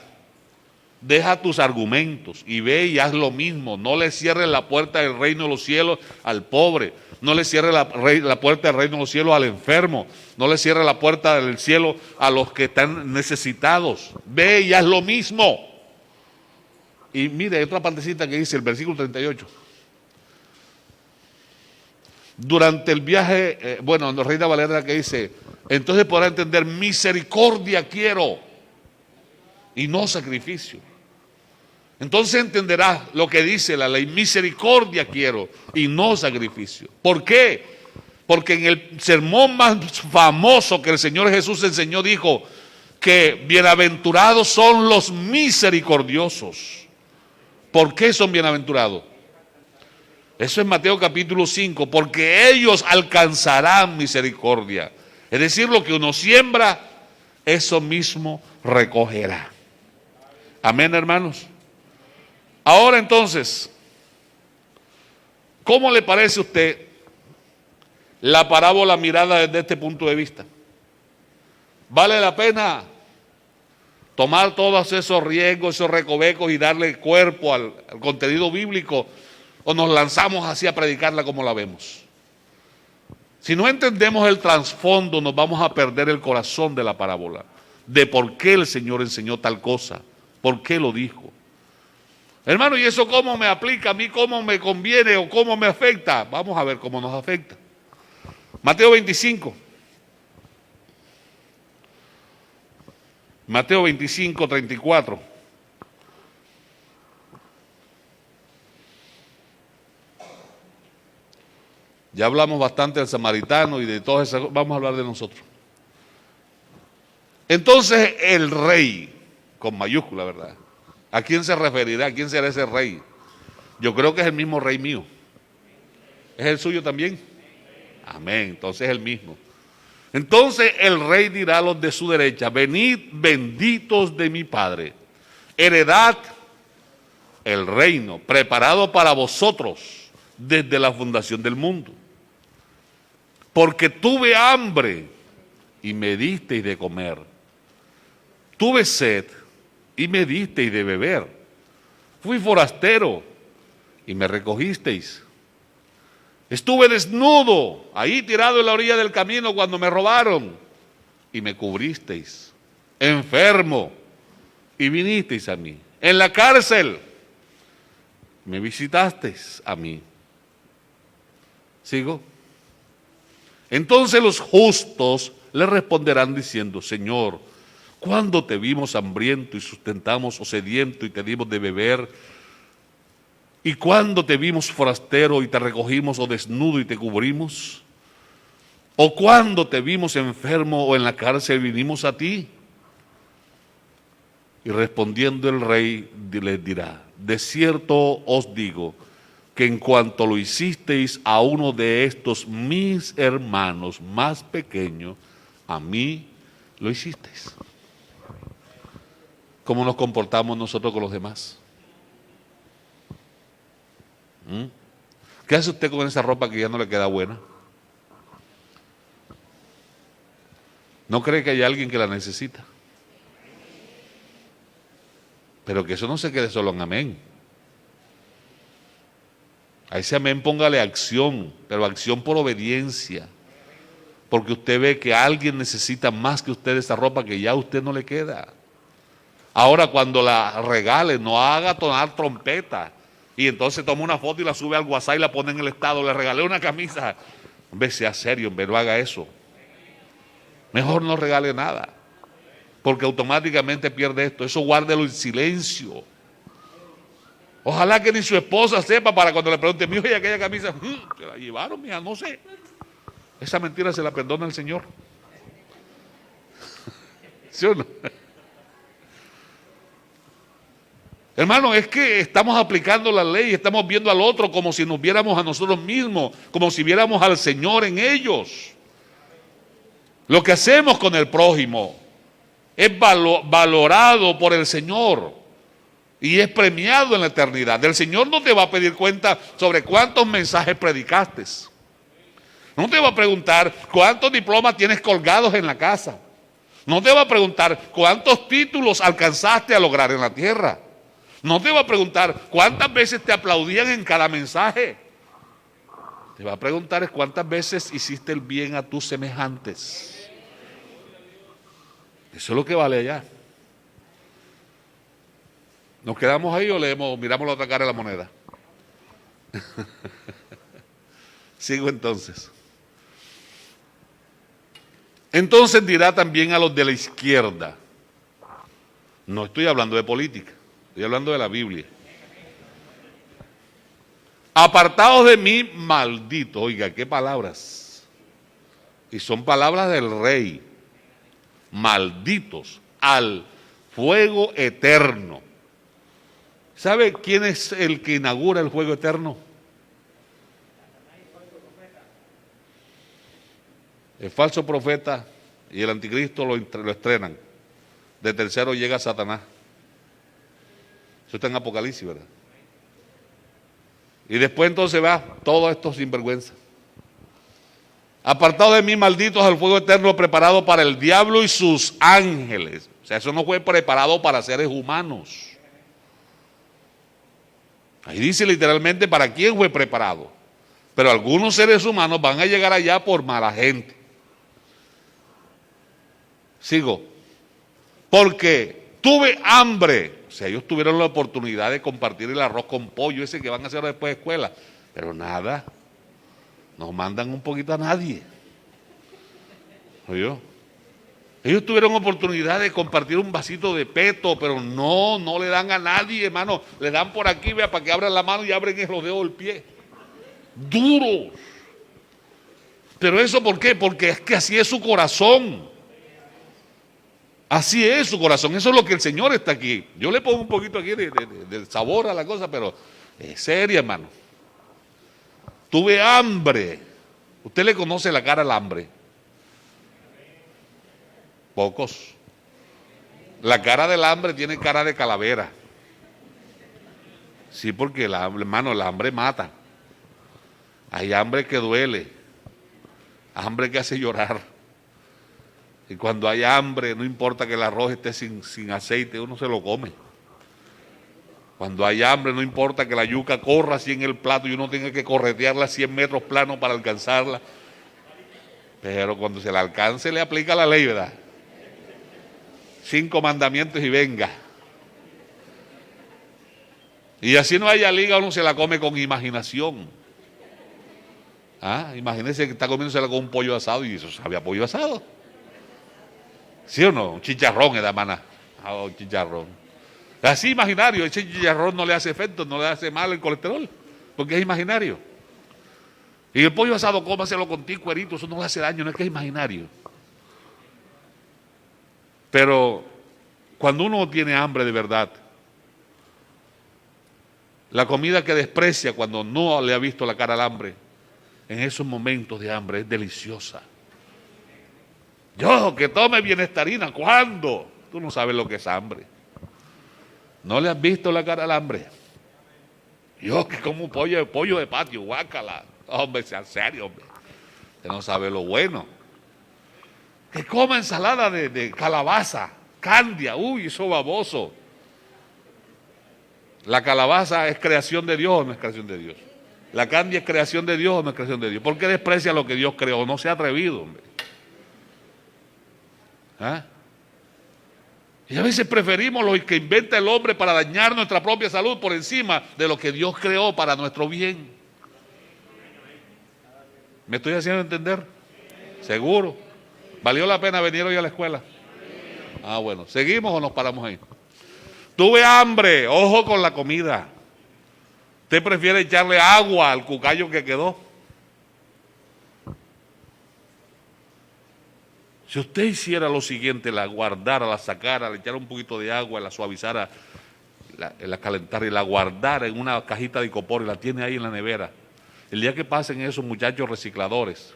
deja tus argumentos y ve y haz lo mismo. No le cierres la puerta del reino de los cielos al pobre, no le cierres la puerta del reino de los cielos al enfermo, no le cierres la puerta del cielo a los que están necesitados. Ve y haz lo mismo. Y mire, hay otra partecita que dice el versículo 38. Durante el viaje, en Reina Valera que dice, entonces podrá entender, misericordia quiero y no sacrificio. Entonces entenderás lo que dice la ley, misericordia quiero y no sacrificio. ¿Por qué? Porque en el sermón más famoso que el Señor Jesús enseñó dijo que bienaventurados son los misericordiosos. ¿Por qué son bienaventurados? Eso es Mateo capítulo 5, porque ellos alcanzarán misericordia. Es decir, lo que uno siembra, eso mismo recogerá. Amén, hermanos. Ahora entonces, ¿cómo le parece a usted la parábola mirada desde este punto de vista? ¿Vale la pena tomar todos esos riesgos, esos recovecos y darle cuerpo al contenido bíblico? ¿O nos lanzamos así a predicarla como la vemos? Si no entendemos el trasfondo, nos vamos a perder el corazón de la parábola, de por qué el Señor enseñó tal cosa, por qué lo dijo. Hermano, ¿y eso cómo me aplica a mí? ¿Cómo me conviene o cómo me afecta? Vamos a ver cómo nos afecta. Mateo 25. Mateo 25, 34. Ya hablamos bastante del samaritano y de todo eso, vamos a hablar de nosotros. Entonces el rey, con mayúscula, ¿verdad? ¿A quién se referirá? ¿A quién será ese rey? Yo creo que es el mismo rey mío. ¿Es el suyo también? Amén, entonces es el mismo. Entonces el rey dirá a los de su derecha, venid benditos de mi Padre, heredad el reino preparado para vosotros desde la fundación del mundo. Porque tuve hambre y me disteis de comer, tuve sed y me disteis de beber, fui forastero y me recogisteis, estuve desnudo, ahí tirado en la orilla del camino cuando me robaron y me cubristeis, enfermo y vinisteis a mí, en la cárcel me visitasteis a mí. ¿Sigo? Entonces los justos le responderán diciendo, Señor, ¿cuándo te vimos hambriento y sustentamos o sediento y te dimos de beber? ¿Y cuándo te vimos forastero y te recogimos o desnudo y te cubrimos? ¿O cuándo te vimos enfermo o en la cárcel y vinimos a ti? Y respondiendo el rey les dirá, de cierto os digo, que en cuanto lo hicisteis a uno de estos mis hermanos más pequeños, a mí lo hicisteis. ¿Cómo nos comportamos nosotros con los demás? ¿Qué hace usted con esa ropa que ya no le queda buena? ¿No cree que hay alguien que la necesita? Pero que eso no se quede solo en amén. A ese amén póngale acción, pero acción por obediencia porque usted ve que alguien necesita más que usted esa ropa que ya a usted no le queda. Ahora cuando la regale, no haga tonar trompeta y entonces toma una foto y la sube al WhatsApp y la pone en el estado, le regalé una camisa. Hombre, sea serio, hombre, no haga eso. Mejor no regale nada, porque automáticamente pierde esto. Eso guárdelo en silencio. Ojalá que ni su esposa sepa para cuando le pregunte, mijo, ¿y aquella camisa? Se la llevaron, mija, no sé. Esa mentira se la perdona el Señor. ¿Sí o no? Hermano, es que estamos aplicando la ley, estamos viendo al otro como si nos viéramos a nosotros mismos, como si viéramos al Señor en ellos. Lo que hacemos con el prójimo es valorado por el Señor y es premiado en la eternidad. El Señor no te va a pedir cuenta sobre cuántos mensajes predicaste. No te va a preguntar cuántos diplomas tienes colgados en la casa. No te va a preguntar cuántos títulos alcanzaste a lograr en la tierra. No te va a preguntar cuántas veces te aplaudían en cada mensaje. Te va a preguntar es cuántas veces hiciste el bien a tus semejantes. Eso es lo que vale allá. ¿Nos quedamos ahí o miramos la otra cara de la moneda? Sigo entonces. Entonces dirá también a los de la izquierda. No estoy hablando de política, estoy hablando de la Biblia. Apartados de mí, malditos. Oiga, qué palabras. Y son palabras del rey. Malditos al fuego eterno. ¿Sabe quién es el que inaugura el fuego eterno? El falso profeta y el anticristo lo estrenan. De tercero llega Satanás. Eso está en Apocalipsis, ¿verdad? Y después entonces va todo esto sinvergüenza. Apartado de mí, malditos, al fuego eterno preparado para el diablo y sus ángeles. O sea, eso no fue preparado para seres humanos. Ahí dice literalmente para quién fue preparado. Pero algunos seres humanos van a llegar allá por mala gente. Sigo. Porque tuve hambre. O sea, ellos tuvieron la oportunidad de compartir el arroz con pollo ese que van a hacer después de escuela. Pero nada. No mandan un poquito a nadie. ¿Oyó? Ellos tuvieron oportunidad de compartir un vasito de peto, pero no le dan a nadie, hermano. Le dan por aquí, vea, para que abran la mano y abren los dedos del pie. Duros. Pero eso, ¿por qué? Porque es que así es su corazón. Así es su corazón. Eso es lo que el Señor está aquí. Yo le pongo un poquito aquí de sabor a la cosa, pero es seria, hermano. Tuve hambre. ¿Usted le conoce la cara al hambre? Pocos. La cara del hambre tiene cara de calavera. Sí, porque hermano, el hambre mata. Hay hambre que duele. Hambre que hace llorar. Y cuando hay hambre, no importa que el arroz esté sin aceite, uno se lo come. Cuando hay hambre, no importa que la yuca corra así en el plato y uno tenga que corretearla 100 metros plano para alcanzarla. Pero cuando se la alcance, le aplica la ley, ¿verdad? 5 mandamientos y venga. Y así no haya liga, uno se la come con imaginación. Imagínese que está comiéndosela con un pollo asado y eso sabe a pollo asado. ¿Sí o no? Un chicharrón, hermana. Un chicharrón. Así imaginario, ese chicharrón no le hace efecto, no le hace mal el colesterol, porque es imaginario. Y el pollo asado, cómaselo con ti, cuerito, eso no le hace daño, no es que es imaginario. Pero cuando uno tiene hambre de verdad, la comida que desprecia cuando no le ha visto la cara al hambre, en esos momentos de hambre es deliciosa. Yo, que tome bienestarina, ¿cuándo? Tú no sabes lo que es hambre. ¿No le has visto la cara al hambre? Yo que como pollo de patio, guácala. Hombre, sea serio, hombre. Usted no sabe lo bueno. Que coma ensalada de calabaza, candia, uy, eso baboso. ¿La calabaza es creación de Dios o no es creación de Dios? ¿La candia es creación de Dios o no es creación de Dios? ¿Por qué desprecia lo que Dios creó? No se ha atrevido, hombre. ¿Ah? Y a veces preferimos lo que inventa el hombre para dañar nuestra propia salud por encima de lo que Dios creó para nuestro bien. ¿Me estoy haciendo entender? Seguro. ¿Valió la pena venir hoy a la escuela? Ah, bueno. ¿Seguimos o nos paramos ahí? Tuve hambre. Ojo con la comida. ¿Usted prefiere echarle agua al cucayo que quedó? Si usted hiciera lo siguiente, la guardara, la sacara, le echara un poquito de agua, la suavizara, la calentara y la guardara en una cajita de icopor y la tiene ahí en la nevera, el día que pasen esos muchachos recicladores,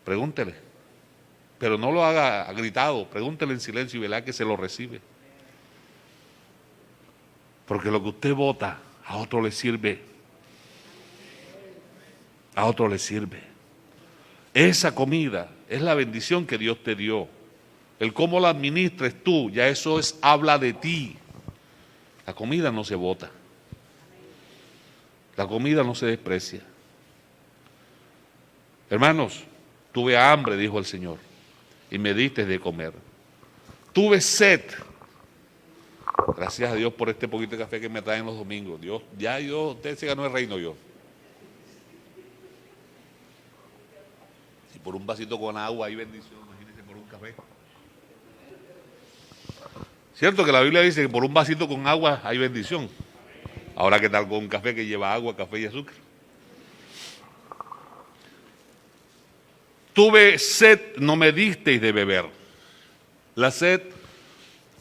pregúntele, pero no lo haga gritado, pregúntele en silencio y verá que se lo recibe. Porque lo que usted bota, a otro le sirve. A otro le sirve. Esa comida es la bendición que Dios te dio. El cómo la administres tú, ya eso habla de ti. La comida no se bota. La comida no se desprecia. Hermanos, tuve hambre, dijo el Señor, y me diste de comer. Tuve sed. Gracias a Dios por este poquito de café que me traen los domingos. Dios, usted se ganó el reino yo. Si por un vasito con agua hay bendición, imagínese por un café. Cierto que la Biblia dice que por un vasito con agua hay bendición. Ahora, ¿qué tal con un café que lleva agua, café y azúcar? Tuve sed, no me disteis de beber. La sed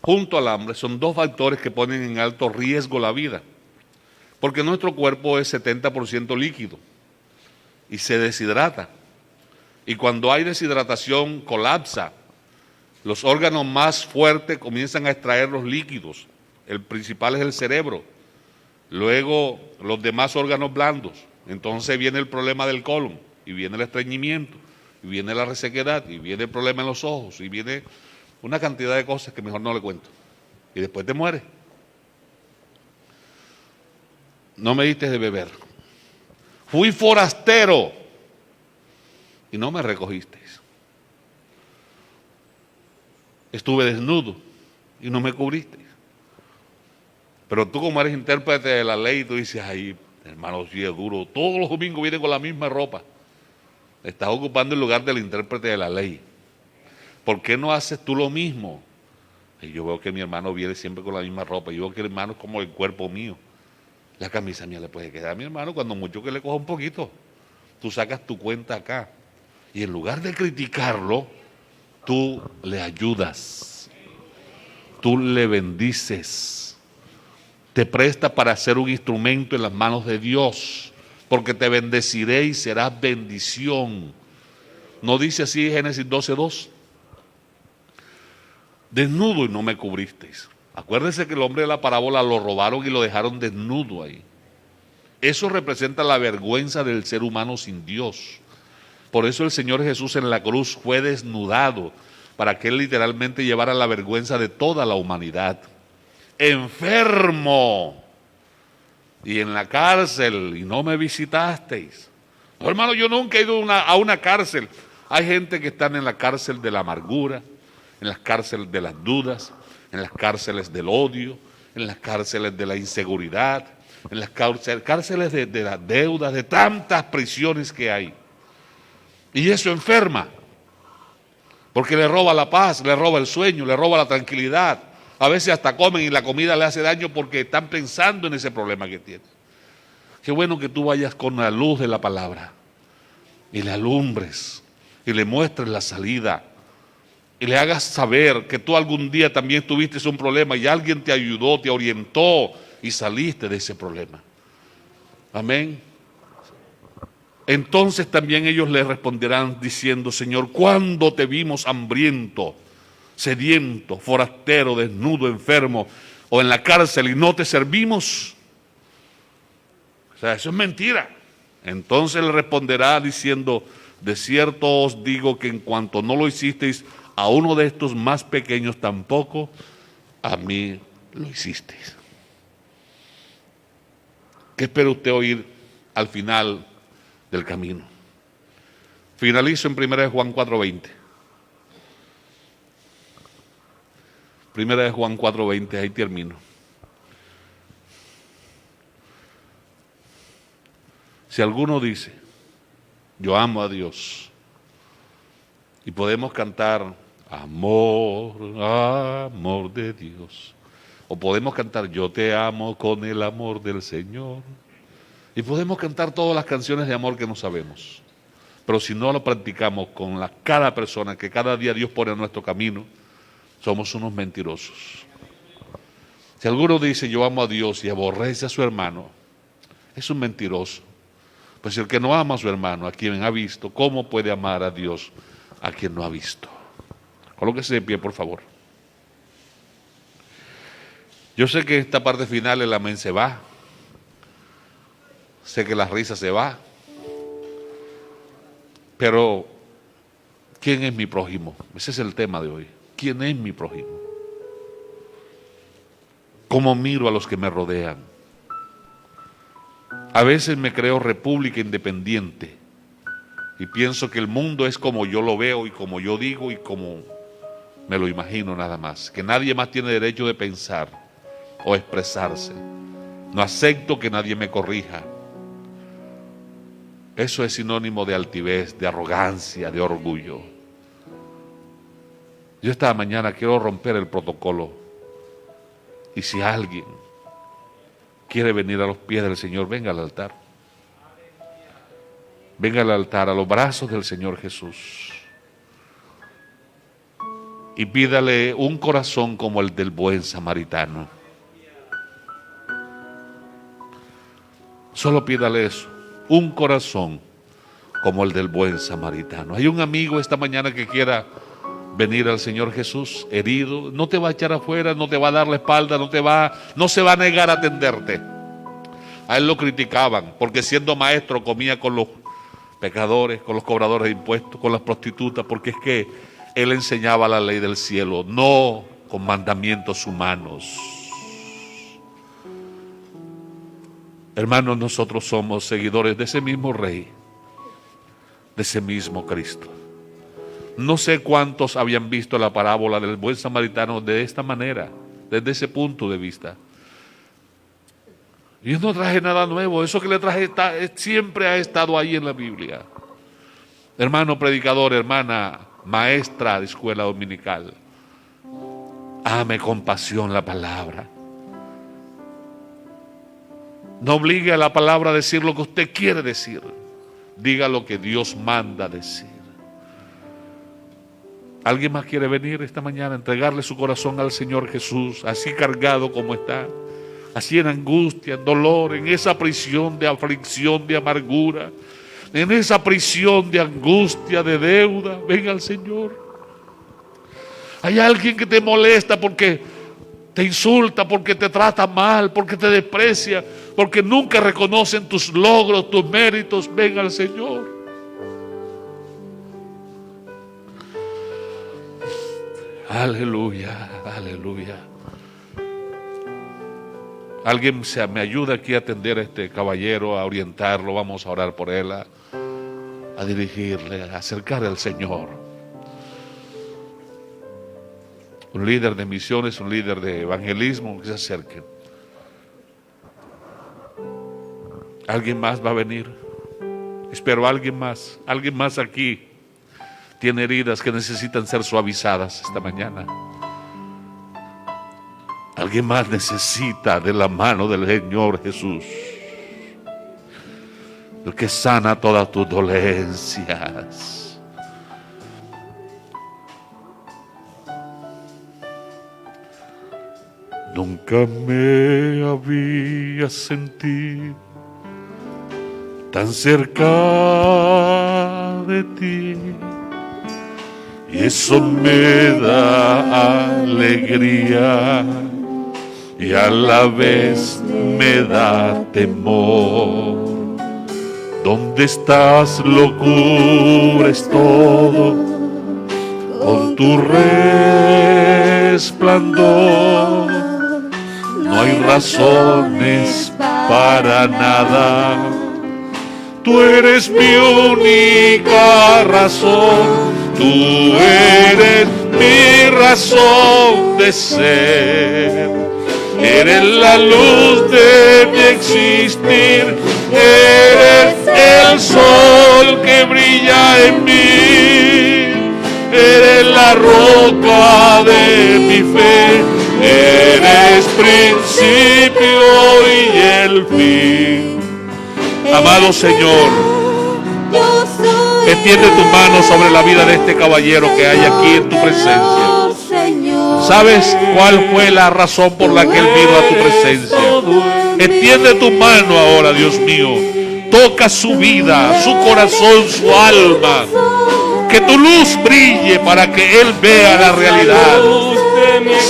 junto al hambre son dos factores que ponen en alto riesgo la vida, porque nuestro cuerpo es 70% líquido y se deshidrata. Y cuando hay deshidratación, colapsa. Los órganos más fuertes comienzan a extraer los líquidos. El principal es el cerebro. Luego los demás órganos blandos. Entonces viene el problema del colon, y viene el estreñimiento, y viene la resequedad, y viene el problema en los ojos, y viene una cantidad de cosas que mejor no le cuento. Y después te mueres. No me diste de beber. Fui forastero y no me recogisteis. Estuve desnudo y no me cubristeis. Pero tú, como eres intérprete de la ley, tú dices, ay, hermano, sí es duro. Todos los domingos vienen con la misma ropa. Estás ocupando el lugar del intérprete de la ley. ¿Por qué no haces tú lo mismo? Y yo veo que mi hermano viene siempre con la misma ropa. Yo veo que el hermano es como el cuerpo mío. La camisa mía le puede quedar a mi hermano cuando mucho que le coja un poquito. Tú sacas tu cuenta acá. Y en lugar de criticarlo, tú le ayudas. Tú le bendices. Te presta para ser un instrumento en las manos de Dios. Porque te bendeciré y serás bendición. ¿No dice así Génesis 12:2? Desnudo y no me cubristeis. Acuérdense que el hombre de la parábola lo robaron y lo dejaron desnudo ahí. Eso representa la vergüenza del ser humano sin Dios. Por eso el Señor Jesús en la cruz fue desnudado, para que Él literalmente llevara la vergüenza de toda la humanidad. Enfermo y en la cárcel y no me visitasteis. No, hermano, yo nunca he ido a una cárcel. Hay gente que está en la cárcel de la amargura, en las cárceles de las dudas, en las cárceles del odio, en las cárceles de la inseguridad, en las cárceles de las deudas, de tantas prisiones que hay. Y eso enferma, porque le roba la paz, le roba el sueño, le roba la tranquilidad. A veces hasta comen y la comida le hace daño porque están pensando en ese problema que tienen. Qué bueno que tú vayas con la luz de la palabra y le alumbres y le muestres la salida. Y le hagas saber que tú algún día también tuviste un problema y alguien te ayudó, te orientó y saliste de ese problema. Amén. Entonces también ellos le responderán diciendo, Señor, ¿cuándo te vimos hambriento, sediento, forastero, desnudo, enfermo o en la cárcel y no te servimos? O sea, eso es mentira. Entonces le responderá diciendo, de cierto os digo que en cuanto no lo hicisteis a uno de estos más pequeños, tampoco a mí lo hicisteis. ¿Qué espera usted oír al final del camino? Finalizo en 1 Juan 4:20. Primera de Juan 4:20, ahí termino. Si alguno dice, yo amo a Dios, y podemos cantar, amor, amor de Dios, o podemos cantar, yo te amo con el amor del Señor, y podemos cantar todas las canciones de amor que no sabemos, pero si no lo practicamos con cada persona que cada día Dios pone en nuestro camino, somos unos mentirosos. Si alguno dice, yo amo a Dios y aborrece a su hermano, es un mentiroso. Pues el que no ama a su hermano, a quien ha visto, ¿cómo puede amar a Dios a quien no ha visto? Colóquese de pie, por favor. Yo sé que esta parte final el amén se va. Sé que la risa se va. Pero, ¿quién es mi prójimo? Ese es el tema de hoy. ¿Quién es mi prójimo? ¿Cómo miro a los que me rodean? A veces me creo república independiente y pienso que el mundo es como yo lo veo y como yo digo y como me lo imagino nada más, que nadie más tiene derecho de pensar o expresarse. No acepto que nadie me corrija. Eso es sinónimo de altivez, de arrogancia, de orgullo. Yo esta mañana quiero romper el protocolo, y si alguien quiere venir a los pies del Señor, venga al altar. Venga al altar, a los brazos del Señor Jesús. Y pídale un corazón como el del buen samaritano. Solo pídale eso, un corazón como el del buen samaritano. Hay un amigo esta mañana que quiera venir al Señor Jesús herido, no te va a echar afuera, no te va a dar la espalda, no se va a negar a atenderte. A él lo criticaban porque siendo maestro comía con los pecadores, con los cobradores de impuestos, con las prostitutas, porque es que él enseñaba la ley del cielo, no con mandamientos humanos. Hermanos, nosotros somos seguidores de ese mismo Rey, de ese mismo Cristo. No sé cuántos habían visto la parábola del buen samaritano de esta manera, desde ese punto de vista. Yo no traje nada nuevo, eso que le traje siempre ha estado ahí en la Biblia. Hermano predicador, hermana maestra de escuela dominical, ame con pasión la palabra. No obligue a la palabra a decir lo que usted quiere decir, diga lo que Dios manda decir. ¿Alguien más quiere venir esta mañana a entregarle su corazón al Señor Jesús, así cargado como está, así en angustia, en dolor, en esa prisión de aflicción, de amargura, en esa prisión de angustia, de deuda? Venga al Señor. Hay alguien que te molesta porque te insulta, porque te trata mal, porque te desprecia, porque nunca reconocen tus logros, tus méritos. Venga al Señor. Aleluya, aleluya. Alguien me ayuda aquí a atender a este caballero, a orientarlo. Vamos a orar por él, a dirigirle, a acercar al Señor. Un líder de misiones, un líder de evangelismo, que se acerquen. ¿Alguien más va a venir? Espero alguien más aquí. Tiene heridas que necesitan ser suavizadas esta mañana. Alguien más necesita de la mano del Señor Jesús, el que sana todas tus dolencias. Nunca me había sentido tan cerca de ti, y eso me da alegría y a la vez me da temor. ¿Dónde estás? Lo cubres todo con tu resplandor. No hay razones para nada. Tú eres mi única razón. Tú eres mi razón de ser. Eres la luz de mi existir, eres el sol que brilla en mí, eres la roca de mi fe, eres principio y el fin. Amado Señor, extiende tu mano sobre la vida de este caballero que hay aquí en tu presencia. ¿Sabes cuál fue la razón por la que él vino a tu presencia? Extiende tu mano ahora, Dios mío. Toca su vida, su corazón, su alma. Que tu luz brille para que él vea la realidad.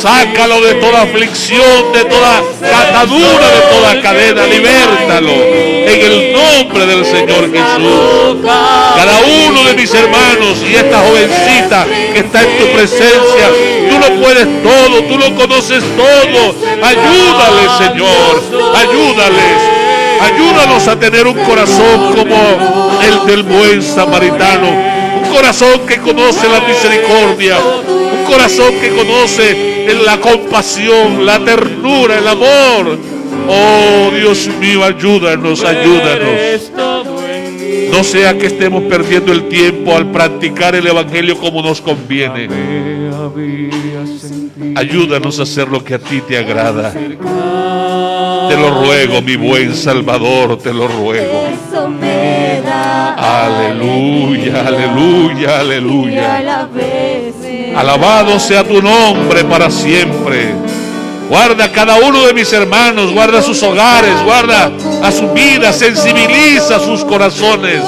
Sácalo de toda aflicción, de toda atadura, de toda cadena. Libértalo en el nombre del Señor Jesús. Cada uno de mis hermanos y esta jovencita que está en tu presencia, tú lo puedes todo, tú lo conoces todo. Ayúdales, Señor, ayúdales. Ayúdanos a tener un corazón como el del buen samaritano. Un corazón que conoce la misericordia. Un corazón que conoce la compasión, la ternura, el amor. Oh, Dios mío, ayúdanos, ayúdanos. No sea que estemos perdiendo el tiempo al practicar el evangelio como nos conviene. Ayúdanos a hacer lo que a ti te agrada. Te lo ruego, mi buen Salvador, te lo ruego. Aleluya, aleluya, aleluya. Alabado sea tu nombre para siempre. Guarda a cada uno de mis hermanos, guarda sus hogares, guarda a su vida, sensibiliza sus corazones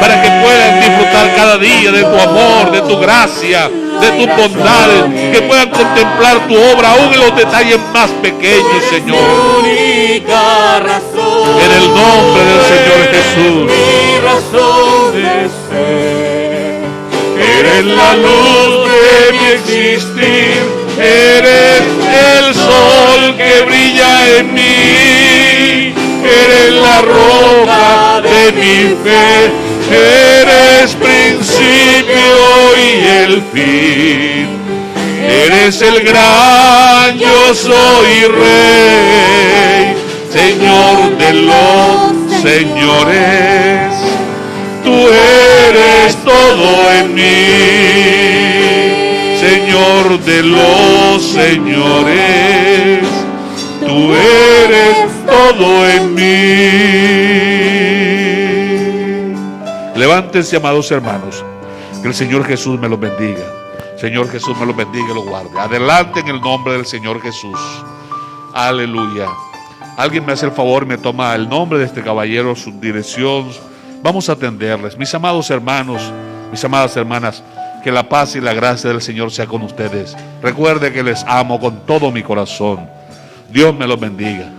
para que puedan disfrutar cada día de tu amor, de tu gracia, de tus bondades, que puedan contemplar tu obra aún en los detalles más pequeños, Señor. En el nombre del Señor Jesús. Eres la luz de mi existir, eres el sol que brilla en mí, eres la roca de mi fe, eres principio y el fin, eres el gran yo soy rey, Señor de los señores. Tú eres todo en mí, Señor de los señores. Tú eres todo en mí. Levántense, amados hermanos. Que el Señor Jesús me los bendiga. Señor Jesús me los bendiga y los guarde. Adelante en el nombre del Señor Jesús. Aleluya. Alguien me hace el favor, me toma el nombre de este caballero, su dirección. Vamos a atenderles. Mis amados hermanos, mis amadas hermanas, que la paz y la gracia del Señor sea con ustedes. Recuerde que les amo con todo mi corazón. Dios me los bendiga.